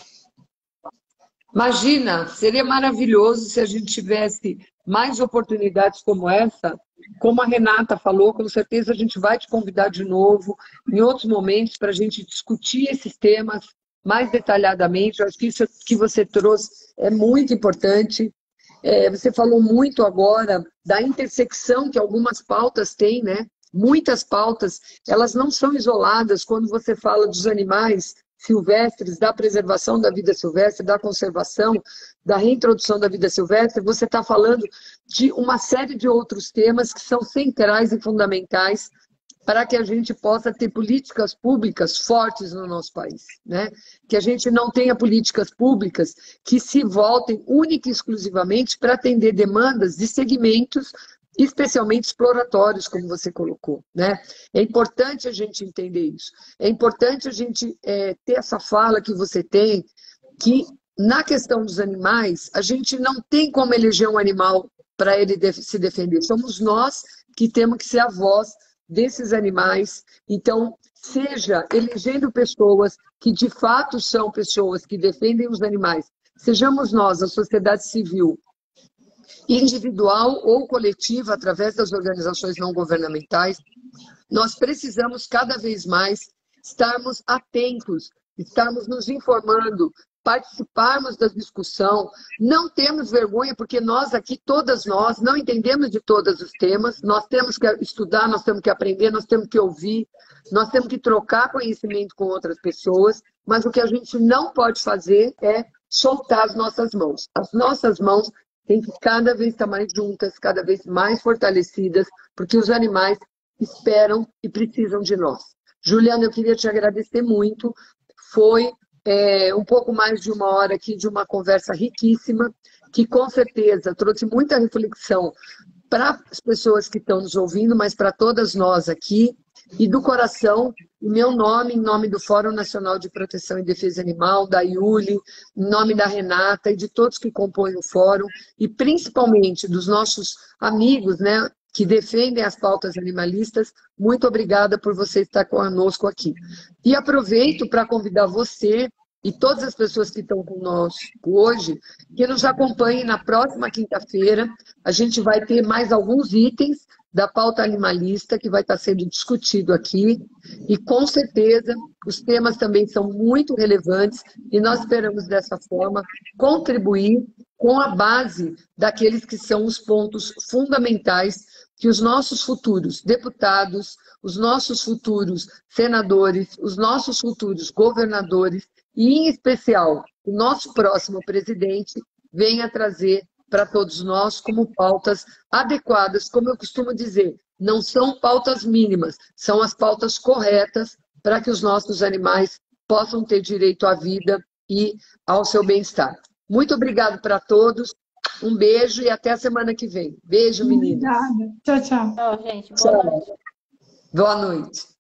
Imagina, seria maravilhoso se a gente tivesse mais oportunidades como essa. Como a Renata falou, com certeza a gente vai te convidar de novo, em outros momentos, para a gente discutir esses temas mais detalhadamente. Eu acho que isso que você trouxe é muito importante. Você falou muito agora da intersecção que algumas pautas têm, né? Muitas pautas, elas não são isoladas quando você fala dos animais silvestres, da preservação da vida silvestre, da conservação, da reintrodução da vida silvestre. Você está falando de uma série de outros temas que são centrais e fundamentais para que a gente possa ter políticas públicas fortes no nosso país, né? Que a gente não tenha políticas públicas que se voltem única e exclusivamente para atender demandas de segmentos especialmente exploratórios, como você colocou, né? É importante a gente entender isso. É importante a gente ter essa fala que você tem, que na questão dos animais, a gente não tem como eleger um animal para ele se defender. Somos nós que temos que ser a voz desses animais. Então, seja elegendo pessoas que de fato são pessoas que defendem os animais, sejamos nós, a sociedade civil, individual ou coletiva, através das organizações não governamentais, nós precisamos cada vez mais estarmos atentos, estarmos nos informando, participarmos da discussão, não temos vergonha, porque nós aqui, todas nós, não entendemos de todos os temas, nós temos que estudar, nós temos que aprender, nós temos que ouvir, nós temos que trocar conhecimento com outras pessoas, mas o que a gente não pode fazer é soltar as nossas mãos. As nossas mãos têm que cada vez estar mais juntas, cada vez mais fortalecidas, porque os animais esperam e precisam de nós. Juliana, eu queria te agradecer muito, foi um pouco mais de uma hora aqui de uma conversa riquíssima, que com certeza trouxe muita reflexão para as pessoas que estão nos ouvindo, mas para todas nós aqui, e do coração, em meu nome, em nome do Fórum Nacional de Proteção e Defesa Animal, da Iuli, em nome da Renata e de todos que compõem o fórum, e principalmente dos nossos amigos, né, que defendem as pautas animalistas, muito obrigada por você estar conosco aqui. E aproveito para convidar você e todas as pessoas que estão conosco hoje, que nos acompanhem na próxima quinta-feira. A gente vai ter mais alguns itens da pauta animalista que vai estar sendo discutido aqui. E, com certeza, os temas também são muito relevantes e nós esperamos, dessa forma, contribuir com a base daqueles que são os pontos fundamentais que os nossos futuros deputados, os nossos futuros senadores, os nossos futuros governadores e, em especial, o nosso próximo presidente venha trazer para todos nós como pautas adequadas, como eu costumo dizer, não são pautas mínimas, são as pautas corretas para que os nossos animais possam ter direito à vida e ao seu bem-estar. Muito obrigado para todos, um beijo e até a semana que vem. Beijo, meninas. Obrigada. Tchau, tchau. Tchau, gente. Boa noite. Boa noite.